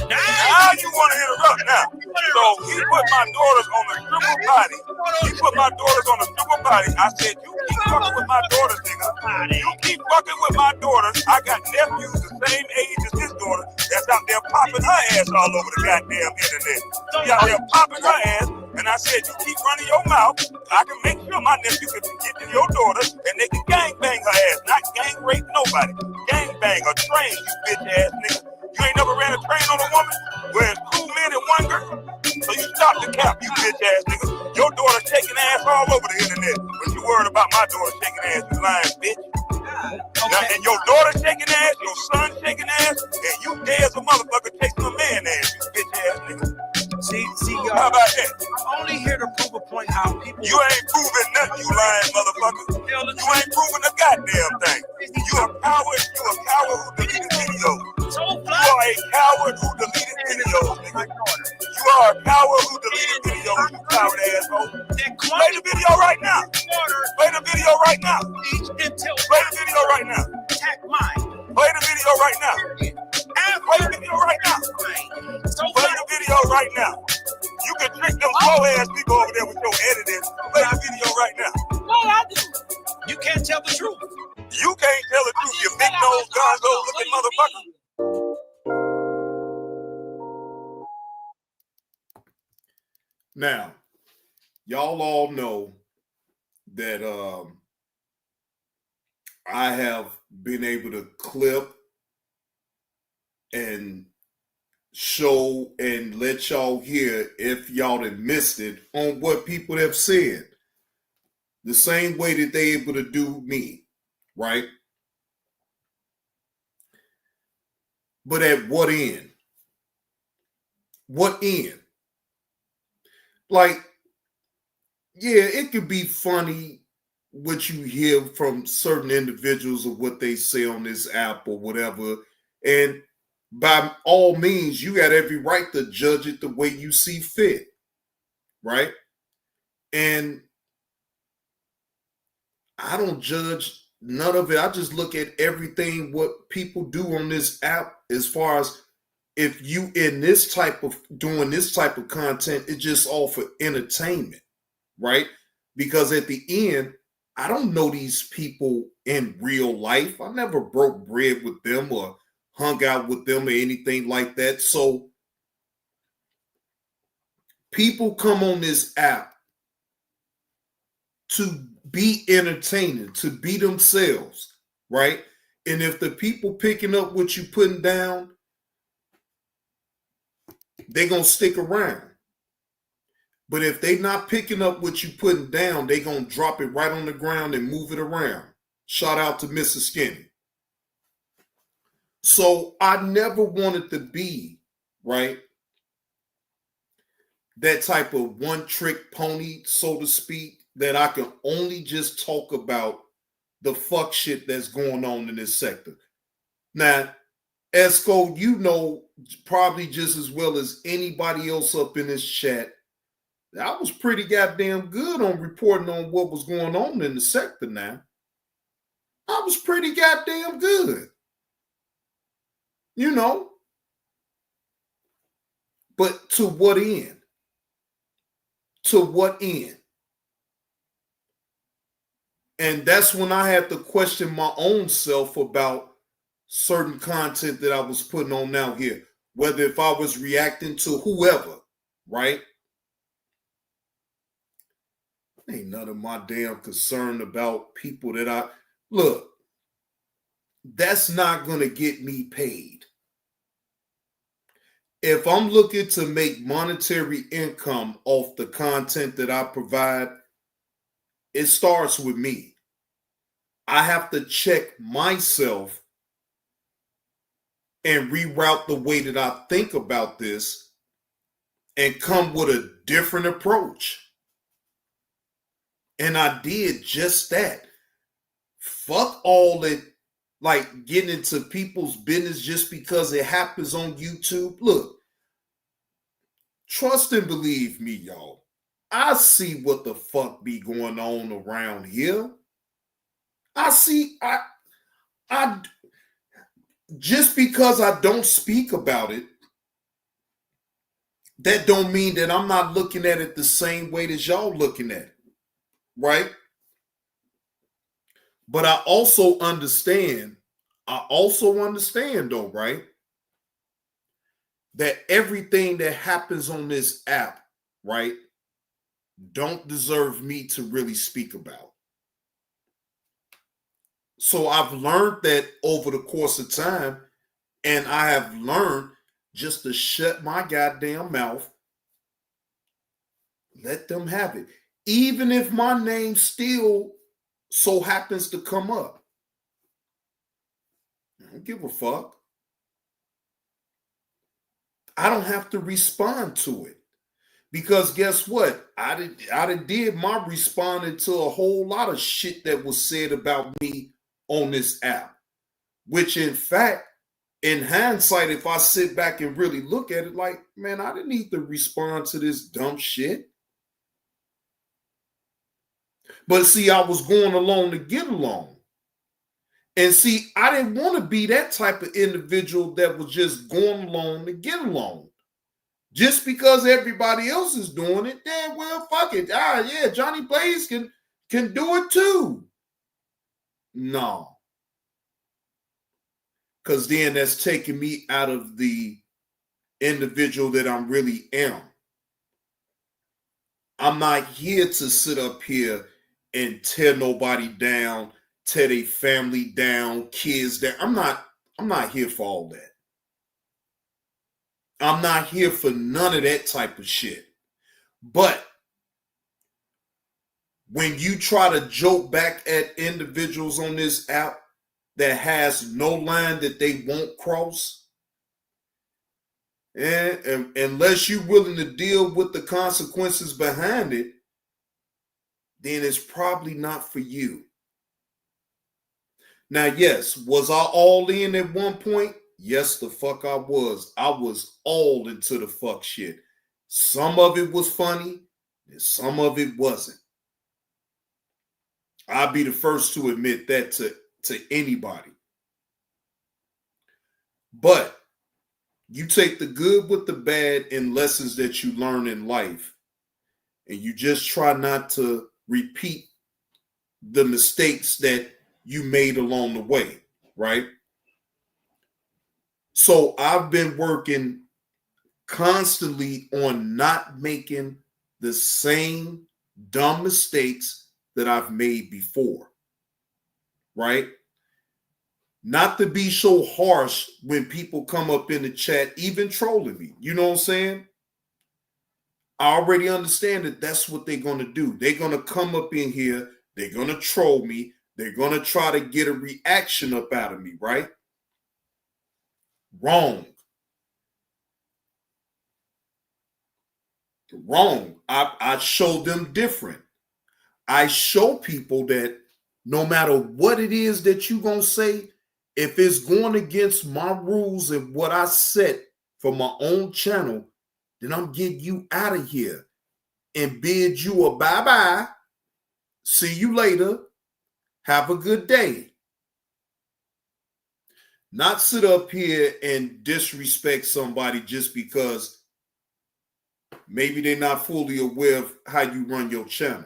F: Now you wanna interrupt now. So he put my daughters on the stripper body. He put my daughters on the stripper body. I said, you keep fucking with my daughters, nigga. You keep fucking with my daughters. I got nephews the same age as his daughter that's out there popping her ass all over the goddamn internet. She out there popping her ass. And I said, you keep running your mouth, I can make sure my nephew can get to your daughter and they can gang bang her ass, not gang rape nobody. Gang bang a train, you bitch ass nigga. You ain't never ran a train on a woman where it's 2 men and 1 girl? So you stop the cap, you bitch ass nigga. Your daughter shaking ass all over the internet. But you worried about my daughter shaking ass, you lying bitch. Now, and your daughter shaking ass, your son shaking ass, and you gay as a motherfucker chasing a man ass, you bitch ass nigga.
H: see, y'all.
F: How about that?
H: I'm only here to prove a point how people.
F: You ain't proving nothing, you lying motherfucker. You ain't proving a goddamn thing. You a coward who deleted videos. You are a coward who deleted videos, nigga. You are a coward who deleted videos, you coward asshole. Play the video right now. Play the video right now. Play the video right now. Play the video right now. Play the video right now. Play the video right now. You can trick them slow ass people over there with your editing. Play the video right now.
G: What I do?
H: You can't tell the truth.
F: You can't tell the truth, you big nose gonzo looking motherfucker.
A: Now, y'all all know that I have been able to clip and show and let y'all hear, if y'all had missed it, on what people have said. The same way that they able to do me, right? But at what end? What end? Like, yeah, it could be funny what you hear from certain individuals of what they say on this app or whatever. And by all means, you got every right to judge it the way you see fit, right? And I don't judge none of it. I just look at everything what people do on this app as far as if you in this type of doing this type of content, it's just all for entertainment, right? Because at the end, I don't know these people in real life. I never broke bread with them or hung out with them or anything like that. So people come on this app to be entertaining, to be themselves, right? And if the people picking up what you putting down, they're going to stick around. But if they not picking up what you putting down, they going to drop it right on the ground and move it around. Shout out to Mrs. Skinny. So I never wanted to be, right, that type of one-trick pony, so to speak, that I can only just talk about the fuck shit that's going on in this sector. Now, Esco, you know probably just as well as anybody else up in this chat, I was pretty goddamn good on reporting on what was going on in the sector now. I was pretty goddamn good. You know. But to what end? To what end? And that's when I had to question my own self about certain content that I was putting on out here. Whether if I was reacting to whoever, right? Ain't none of my damn concern about people that I... Look, that's not going to get me paid. If I'm looking to make monetary income off the content that I provide, it starts with me. I have to check myself and reroute the way that I think about this and come with a different approach. And I did just that. Fuck all that, like getting into people's business just because it happens on YouTube. Look, trust and believe me, y'all. I see what the fuck be going on around here. I just because I don't speak about it, that don't mean that I'm not looking at it the same way that y'all looking at it, right? But I also understand though, right, that everything that happens on this app, right, don't deserve me to really speak about. So I've learned that over the course of time, and I have learned just to shut my goddamn mouth, let them have it. Even if my name still so happens to come up. I don't give a fuck. I don't have to respond to it. Because guess what? I did my responding to a whole lot of shit that was said about me on this app. Which in fact, in hindsight, if I sit back and really look at it, like, man, I didn't need to respond to this dumb shit. But see, I was going along to get along. And see, I didn't want to be that type of individual that was just going along to get along. Just because everybody else is doing it, then well, fuck it. Ah, yeah, Johnny Blaze can do it too. No. Because then that's taking me out of the individual that I really am. I'm not here to sit up here and tear nobody down, tear their family down, kids down. I'm not here for all that. I'm not here for none of that type of shit. But when you try to joke back at individuals on this app that has no line that they won't cross, and unless you're willing to deal with the consequences behind it, then it's probably not for you. Now, yes, was I all in at one point? Yes, the fuck I was. I was all into the fuck shit. Some of it was funny, and some of it wasn't. I'll be the first to admit that to anybody. But you take the good with the bad and lessons that you learn in life, and you just try not to repeat the mistakes that you made along the way, right? So I've been working constantly on not making the same dumb mistakes that I've made before, right? Not to be so harsh when people come up in the chat, even trolling me. You know what I'm saying? I already understand that that's what they're going to do. They're going to come up in here. They're going to troll me. They're going to try to get a reaction up out of me, right? Wrong. Wrong. I show them different. I show people that no matter what it is that you're going to say, if it's going against my rules and what I set for my own channel, then I'm getting you out of here and bid you a bye-bye. See you later. Have a good day. Not sit up here and disrespect somebody just because maybe they're not fully aware of how you run your channel.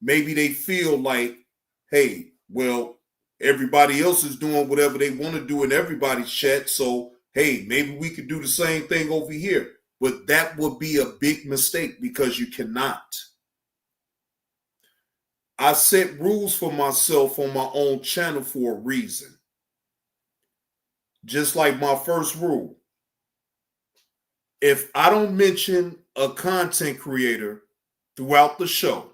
A: Maybe they feel like, hey, well, everybody else is doing whatever they want to do in everybody's chat. So, hey, maybe we could do the same thing over here. But that would be a big mistake because you cannot. I set rules for myself on my own channel for a reason. Just like my first rule. If I don't mention a content creator throughout the show,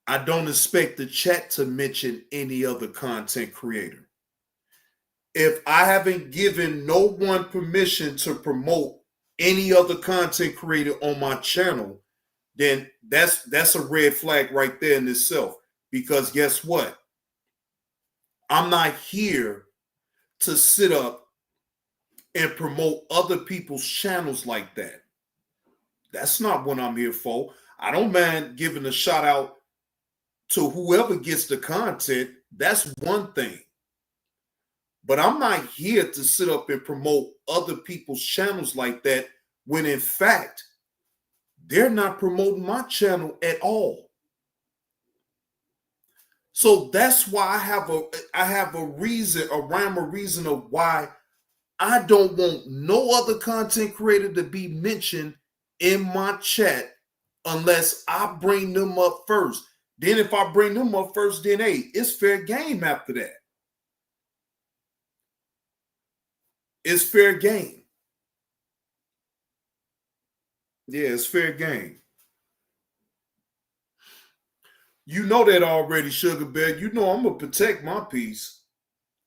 A: I don't expect the chat to mention any other content creator. If I haven't given no one permission to promote any other content creator on my channel, then that's a red flag right there in itself. Because guess what? I'm not here to sit up and promote other people's channels like that. That's not what I'm here for. I don't mind giving a shout out to whoever gets the content. That's one thing. But I'm not here to sit up and promote other people's channels like that when in fact, they're not promoting my channel at all. So that's why I have a reason, a rhyme or reason of why I don't want no other content creator to be mentioned in my chat unless I bring them up first. Then if I bring them up first, then hey, it's fair game after that. It's fair game. Yeah, it's fair game. You know that already, Sugar Bear. You know I'm gonna protect my peace.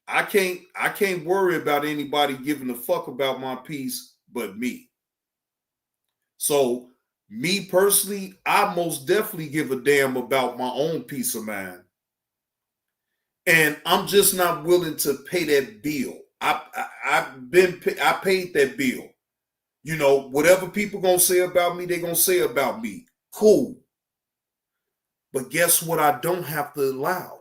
A: I can't worry about anybody giving a fuck about my peace but me. So me personally, I most definitely give a damn about my own peace of mind. And I'm just not willing to pay that bill. I paid that bill. You know, whatever people gonna say about me, they gonna say about me. Cool. But guess what I don't have to allow?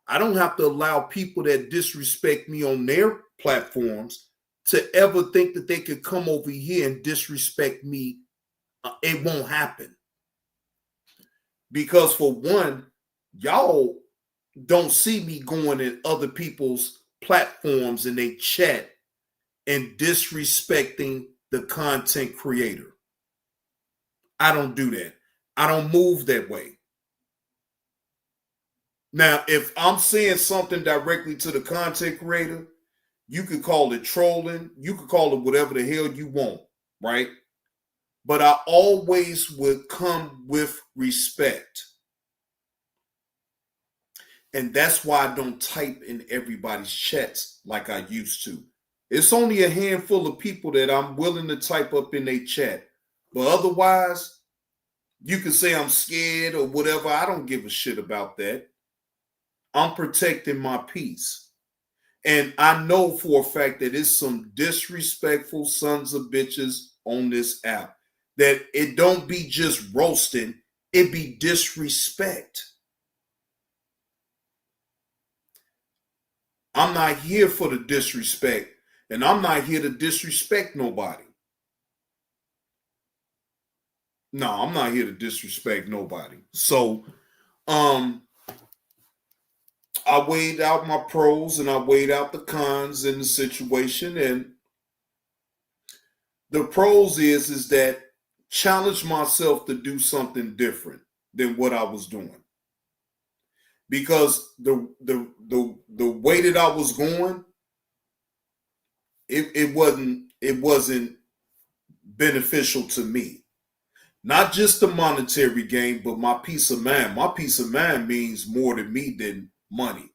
A: I don't have to allow people that disrespect me on their platforms to ever think that they could come over here and disrespect me. It won't happen. Because for one, y'all don't see me going in other people's platforms and they chat and disrespecting the content creator. I don't do that. I don't move that way. Now, if I'm saying something directly to the content creator, you could call it trolling. You could call it whatever the hell you want, right? But I always would come with respect. And that's why I don't type in everybody's chats like I used to. It's only a handful of people that I'm willing to type up in their chat. But otherwise, you can say I'm scared or whatever. I don't give a shit about that. I'm protecting my peace. And I know for a fact that it's some disrespectful sons of bitches on this app. That it don't be just roasting, it be disrespect. I'm not here for the disrespect, and I'm not here to disrespect nobody. No, I'm not here to disrespect nobody. So, I weighed out my pros and I weighed out the cons in the situation. And the pros is that challenge myself to do something different than what I was doing. Because the way that I was going, it wasn't beneficial to me. Not just the monetary gain, but my peace of mind. My peace of mind means more to me than money.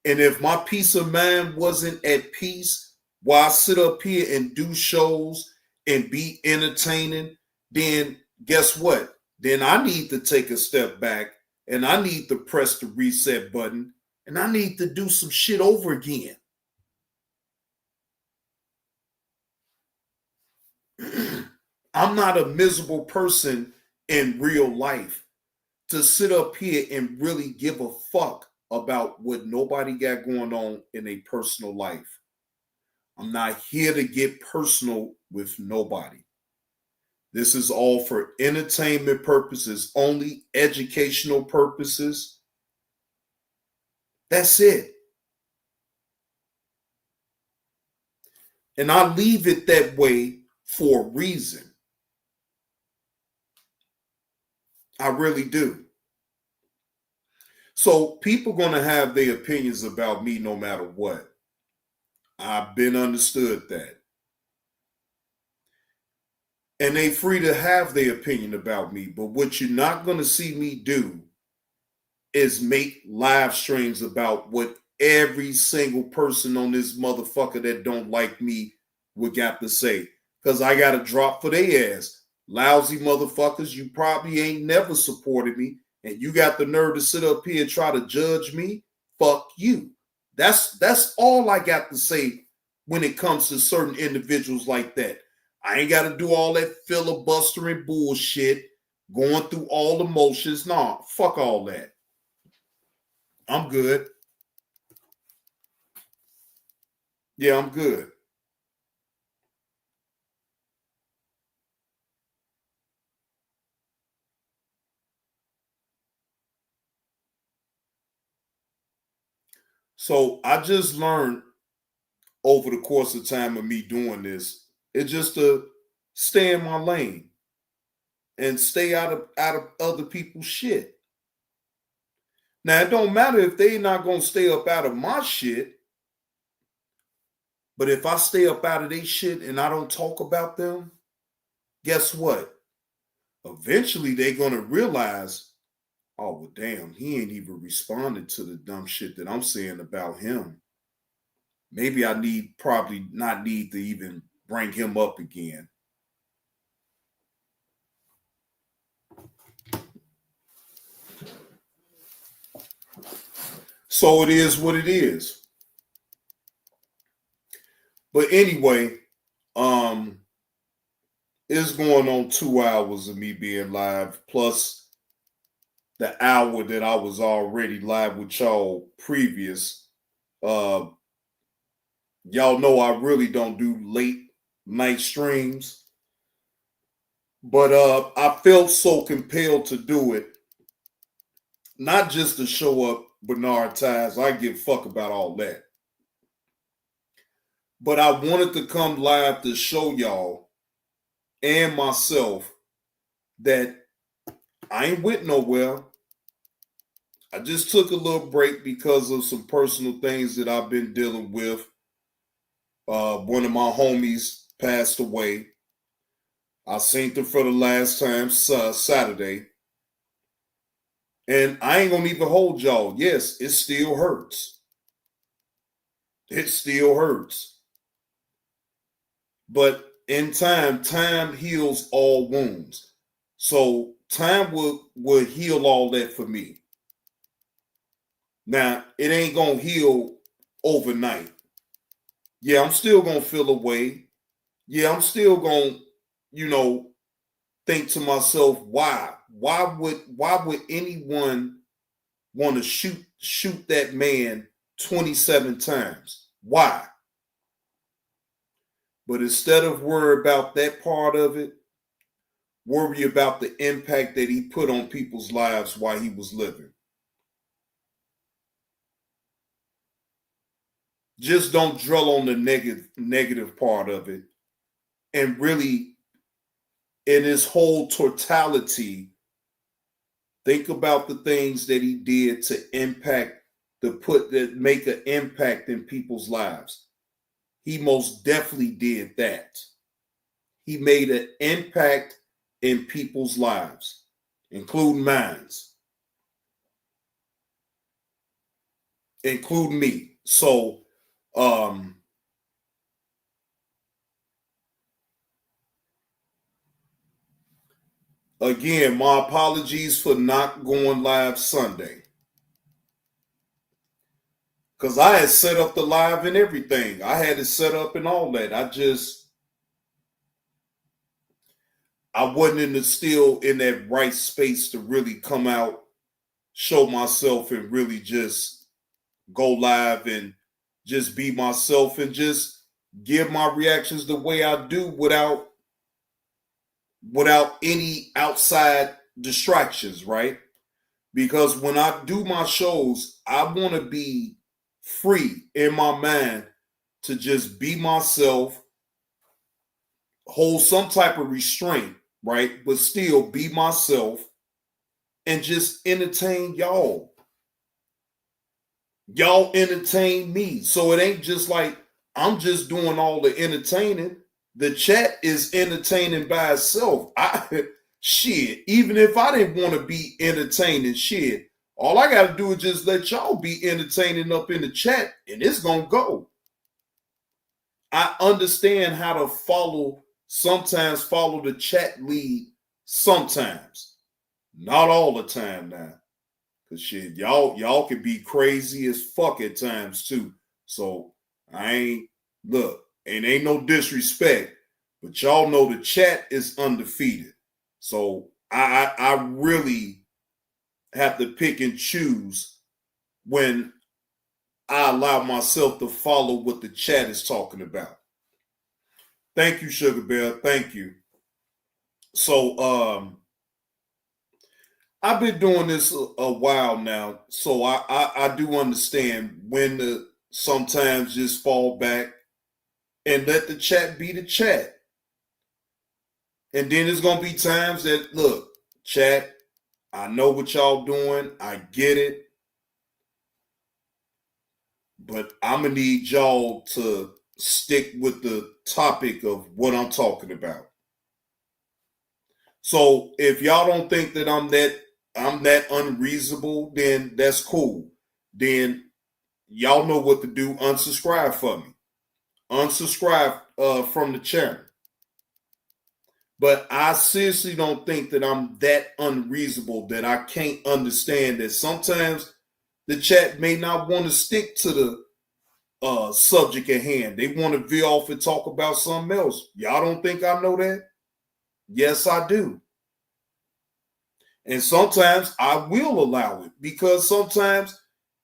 A: And if my peace of mind wasn't at peace while I sit up here and do shows and be entertaining, then guess what? Then I need to take a step back and I need to press the reset button and I need to do some shit over again. I'm not a miserable person in real life to sit up here and really give a fuck about what nobody got going on in a personal life. I'm not here to get personal with nobody. This is all for entertainment purposes, only educational purposes. That's it. And I leave it that way for a reason. I really do. So people going to have their opinions about me no matter what. I've been understood that. And they free to have their opinion about me. But what you're not going to see me do is make live streams about what every single person on this motherfucker that don't like me would got to say. Because I got to drop for their ass. Lousy motherfuckers, you probably ain't never supported me. And you got the nerve to sit up here and try to judge me? Fuck you. That's all I got to say when it comes to certain individuals like that. I ain't got to do all that filibustering bullshit, going through all the motions. Nah, fuck all that. I'm good. Yeah, I'm good. So I just learned over the course of time of me doing this, it's just to stay in my lane and stay out of other people's shit. Now it don't matter if they not gonna stay up out of my shit, but if I stay up out of their shit and I don't talk about them, guess what? Eventually they're gonna realize, oh well, damn, he ain't even responded to the dumb shit that I'm saying about him. Maybe I probably not need to even bring him up again. So it is what it is. But anyway, it's going on 2 hours of me being live, plus the hour that I was already live with y'all previous. Y'all know I really don't do late night streams. But I felt so compelled to do it. Not just to show up Benard Ties. I give a fuck about all that. But I wanted to come live to show y'all and myself that I ain't went nowhere. I just took a little break because of some personal things that I've been dealing with. One of my homies passed away. I seen them for the last time Saturday. And I ain't gonna even hold y'all. Yes, it still hurts. It still hurts. But in time heals all wounds. So time will heal all that for me. Now, it ain't gonna heal overnight. Yeah, I'm still gonna feel away. Yeah, I'm still gonna, think to myself, why? Why would anyone want to shoot that man 27 times? Why? But instead of worry about that part of it, worry about the impact that he put on people's lives while he was living. Just don't dwell on the negative part of it. And really, in his whole totality, think about the things that he did to make an impact in people's lives. He most definitely did that. He made an impact in people's lives, including mine, including me. So, Again, my apologies for not going live Sunday. Because I had set up the live and everything. I had it set up and all that. I wasn't still in that right space to really come out, show myself, and really just go live and just be myself and just give my reactions the way I do without any outside distractions, right? Because when I do my shows, I want to be free in my mind to just be myself, hold some type of restraint, right? But still be myself and just entertain y'all. Y'all entertain me. So it ain't just like I'm just doing all the entertaining. The chat is entertaining by itself. Shit, even if I didn't want to be entertaining, shit, all I got to do is just let y'all be entertaining up in the chat and it's going to go. I understand how to sometimes follow the chat lead sometimes. Not all the time now. Cause shit, y'all can be crazy as fuck at times too. So ain't no disrespect, but y'all know the chat is undefeated. So I really have to pick and choose when I allow myself to follow what the chat is talking about. Thank you, Sugar Bear. Thank you. So I've been doing this a while now, so I do understand when to sometimes just fall back and let the chat be the chat. And then there's going to be times that, look, chat, I know what y'all doing. I get it. But I'm going to need y'all to stick with the topic of what I'm talking about. So if y'all don't think that I'm that unreasonable, then that's cool. Then y'all know what to do. Unsubscribe for me. Unsubscribe from the channel. But I seriously don't think that I'm that unreasonable that I can't understand that sometimes the chat may not want to stick to the subject at hand. They want to veer off and talk about something else. Y'all don't think I know that? Yes, I do. And sometimes I will allow it because sometimes,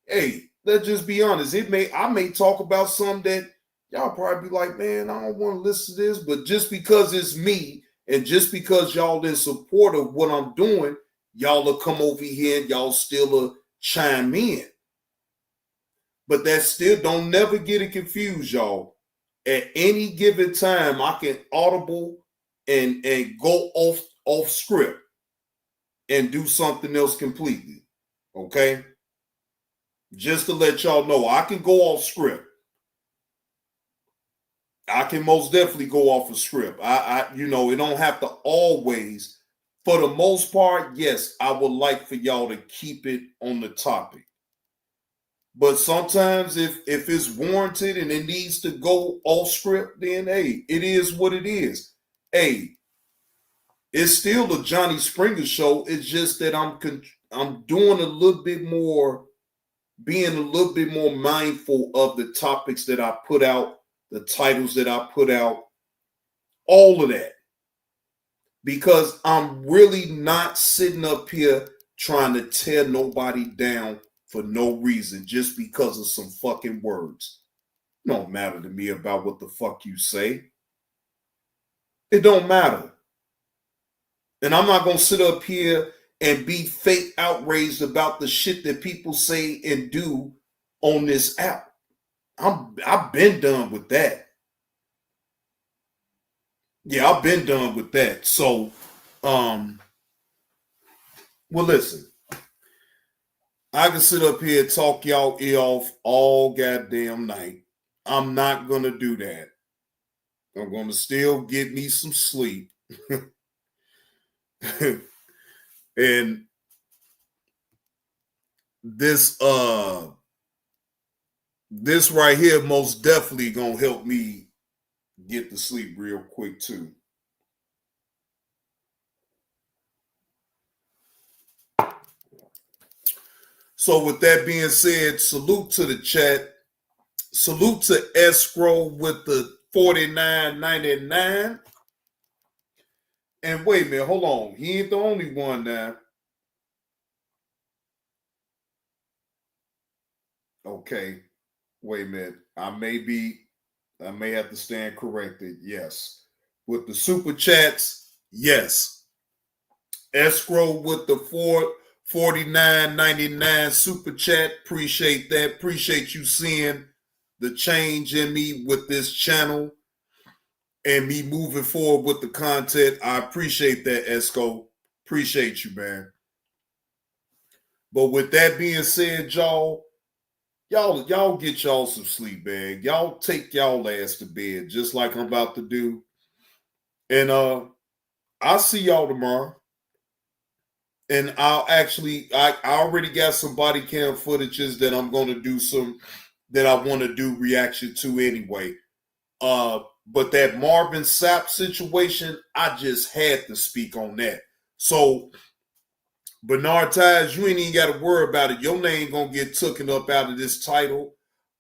A: hey, let's just be honest. I may talk about something that y'all probably be like, man, I don't want to listen to this. But just because it's me and just because y'all in support of what I'm doing, y'all will come over here and y'all still chime in. But that still don't never get it confused, y'all. At any given time, I can audible and go off script and do something else completely. Okay? Just to let y'all know, I can go off script. I can most definitely go off a script. It don't have to always. For the most part, yes, I would like for y'all to keep it on the topic. But sometimes if it's warranted and it needs to go off script, then hey, it is what it is. Hey, it's still a Johnny Springer show. It's just that I'm doing a little bit more, being a little bit more mindful of the topics that I put out, the titles that I put out, all of that. Because I'm really not sitting up here trying to tear nobody down for no reason, just because of some fucking words. It don't matter to me about what the fuck you say. It don't matter. And I'm not going to sit up here and be fake outraged about the shit that people say and do on this app. I've been done with that. Yeah, I've been done with that. So, well, listen. I can sit up here and talk y'all ear off all goddamn night. I'm not going to do that. I'm going to still get me some sleep. And this right here most definitely going to help me get to sleep real quick too. So with that being said, salute to the chat. Salute to Escrow with the $49.99. And wait a minute, hold on. He ain't the only one now. Okay. Wait a minute. I may have to stand corrected. Yes. With the super chats, yes. Escrow with the $49.99 super chat. Appreciate that. Appreciate you seeing the change in me with this channel and me moving forward with the content. I appreciate that, Esco. Appreciate you, man. But with that being said, y'all get y'all some sleep, man. Y'all take y'all ass to bed, just like I'm about to do. And I'll see y'all tomorrow. And I already got some body cam footages that I'm gonna do that I want to do reaction to anyway. But that Marvin Sapp situation, I just had to speak on that. So Benard Ties, you ain't even got to worry about it. Your name gonna get taken up out of this title.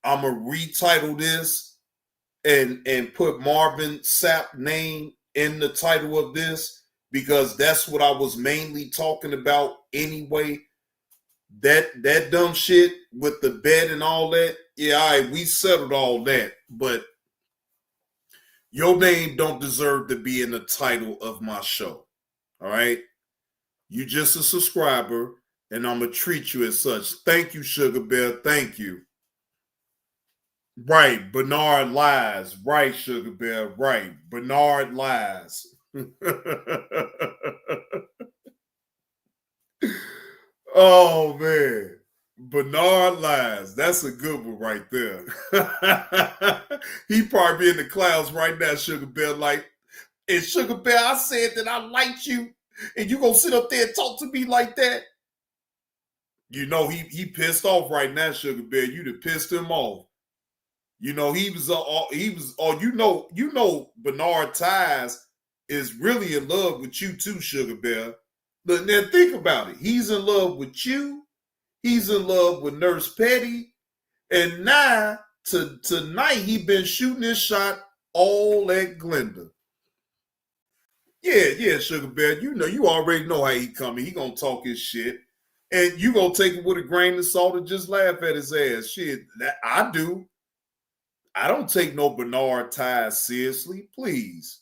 A: I'ma retitle this and put Marvin Sapp name in the title of this because that's what I was mainly talking about anyway. That dumb shit with the bet and all that, yeah, all right, we settled all that, but your name don't deserve to be in the title of my show. All right? You just a subscriber, and I'm going to treat you as such. Thank you, Sugar Bear. Thank you. Right. Benard lies. Right, Sugar Bear. Right. Benard lies. Oh, man. Benard lies. That's a good one right there. He probably in the clouds right now, Sugar Bear. Like, and Sugar Bear, I said that I liked you, and you gonna sit up there and talk to me like that? You know he pissed off right now, Sugar Bear. You done pissed him off. You know you know Benard Ties is really in love with you too, Sugar Bear. But now think about it. He's in love with you. He's in love with Nurse Petty. And now, tonight, he been shooting his shot all at Glenda. Yeah, Sugar Bear. You know, you already know how he coming. He gonna talk his shit. And you gonna take it with a grain of salt and just laugh at his ass. Shit, I do. I don't take no Benard Ties seriously. Please.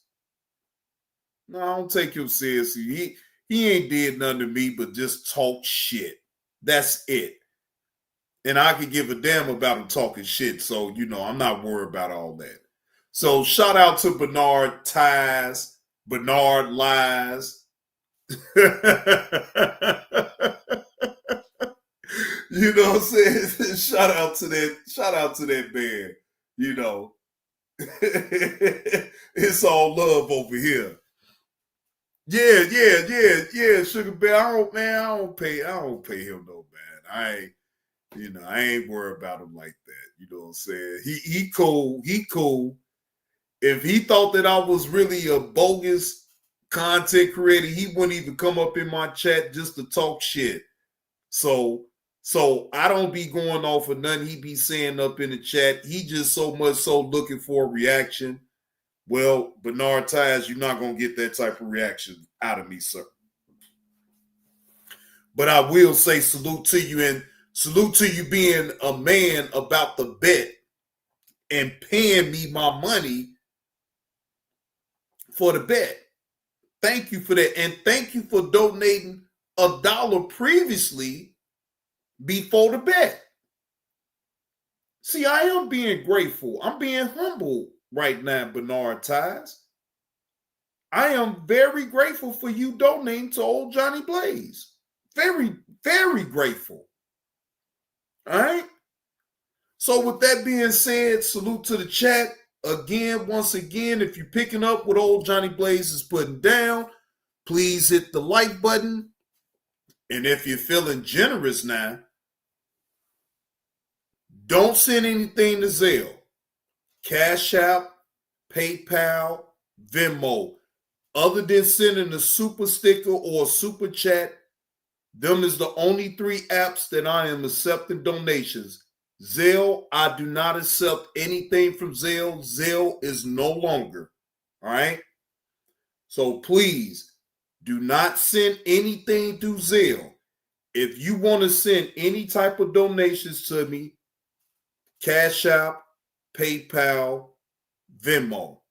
A: No, I don't take him seriously. He ain't did nothing to me but just talk shit. That's it. And I could give a damn about him talking shit. So, you know, I'm not worried about all that. So shout out to Benard Ties. Benard lies. You know what I'm saying? Shout out to that man. You know. It's all love over here. Yeah, Sugar Bear. I don't pay him no, man. I ain't worried about him like that. You know what I'm saying? He cool. If he thought that I was really a bogus content creator, he wouldn't even come up in my chat just to talk shit. So I don't be going off of nothing he be saying up in the chat. He just so much so looking for a reaction. Well, Benard Ties, you're not going to get that type of reaction out of me, sir. But I will say salute to you, and salute to you being a man about the bet and paying me my money for the bet. Thank you for that. And thank you for donating $1 previously before the bet. See, I am being grateful. I'm being humble right now, Benard Ties. I am very grateful for you donating to old Johnny Blaze. Very, very grateful. All right? So with that being said, salute to the chat. Again, once again, if you're picking up what old Johnny Blaze is putting down, please hit the like button. And if you're feeling generous now, don't send anything to Zelle, Cash App, PayPal, Venmo. Other than sending a super sticker or a super chat, Them is the only 3 apps that I am accepting donations. Zelle, I do not accept anything from Zelle. Zelle is no longer. All right. So please do not send anything through Zelle. If you want to send any type of donations to me, Cash App, PayPal, Venmo. All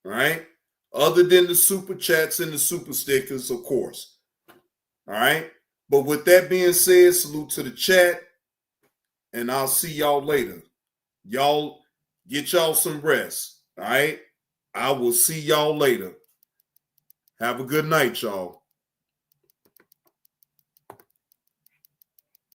A: right. Other than the super chats and the super stickers, of course. All right. But with that being said, salute to the chat. And I'll see y'all later. Y'all get y'all some rest. All right. I will see y'all later. Have a good night, y'all.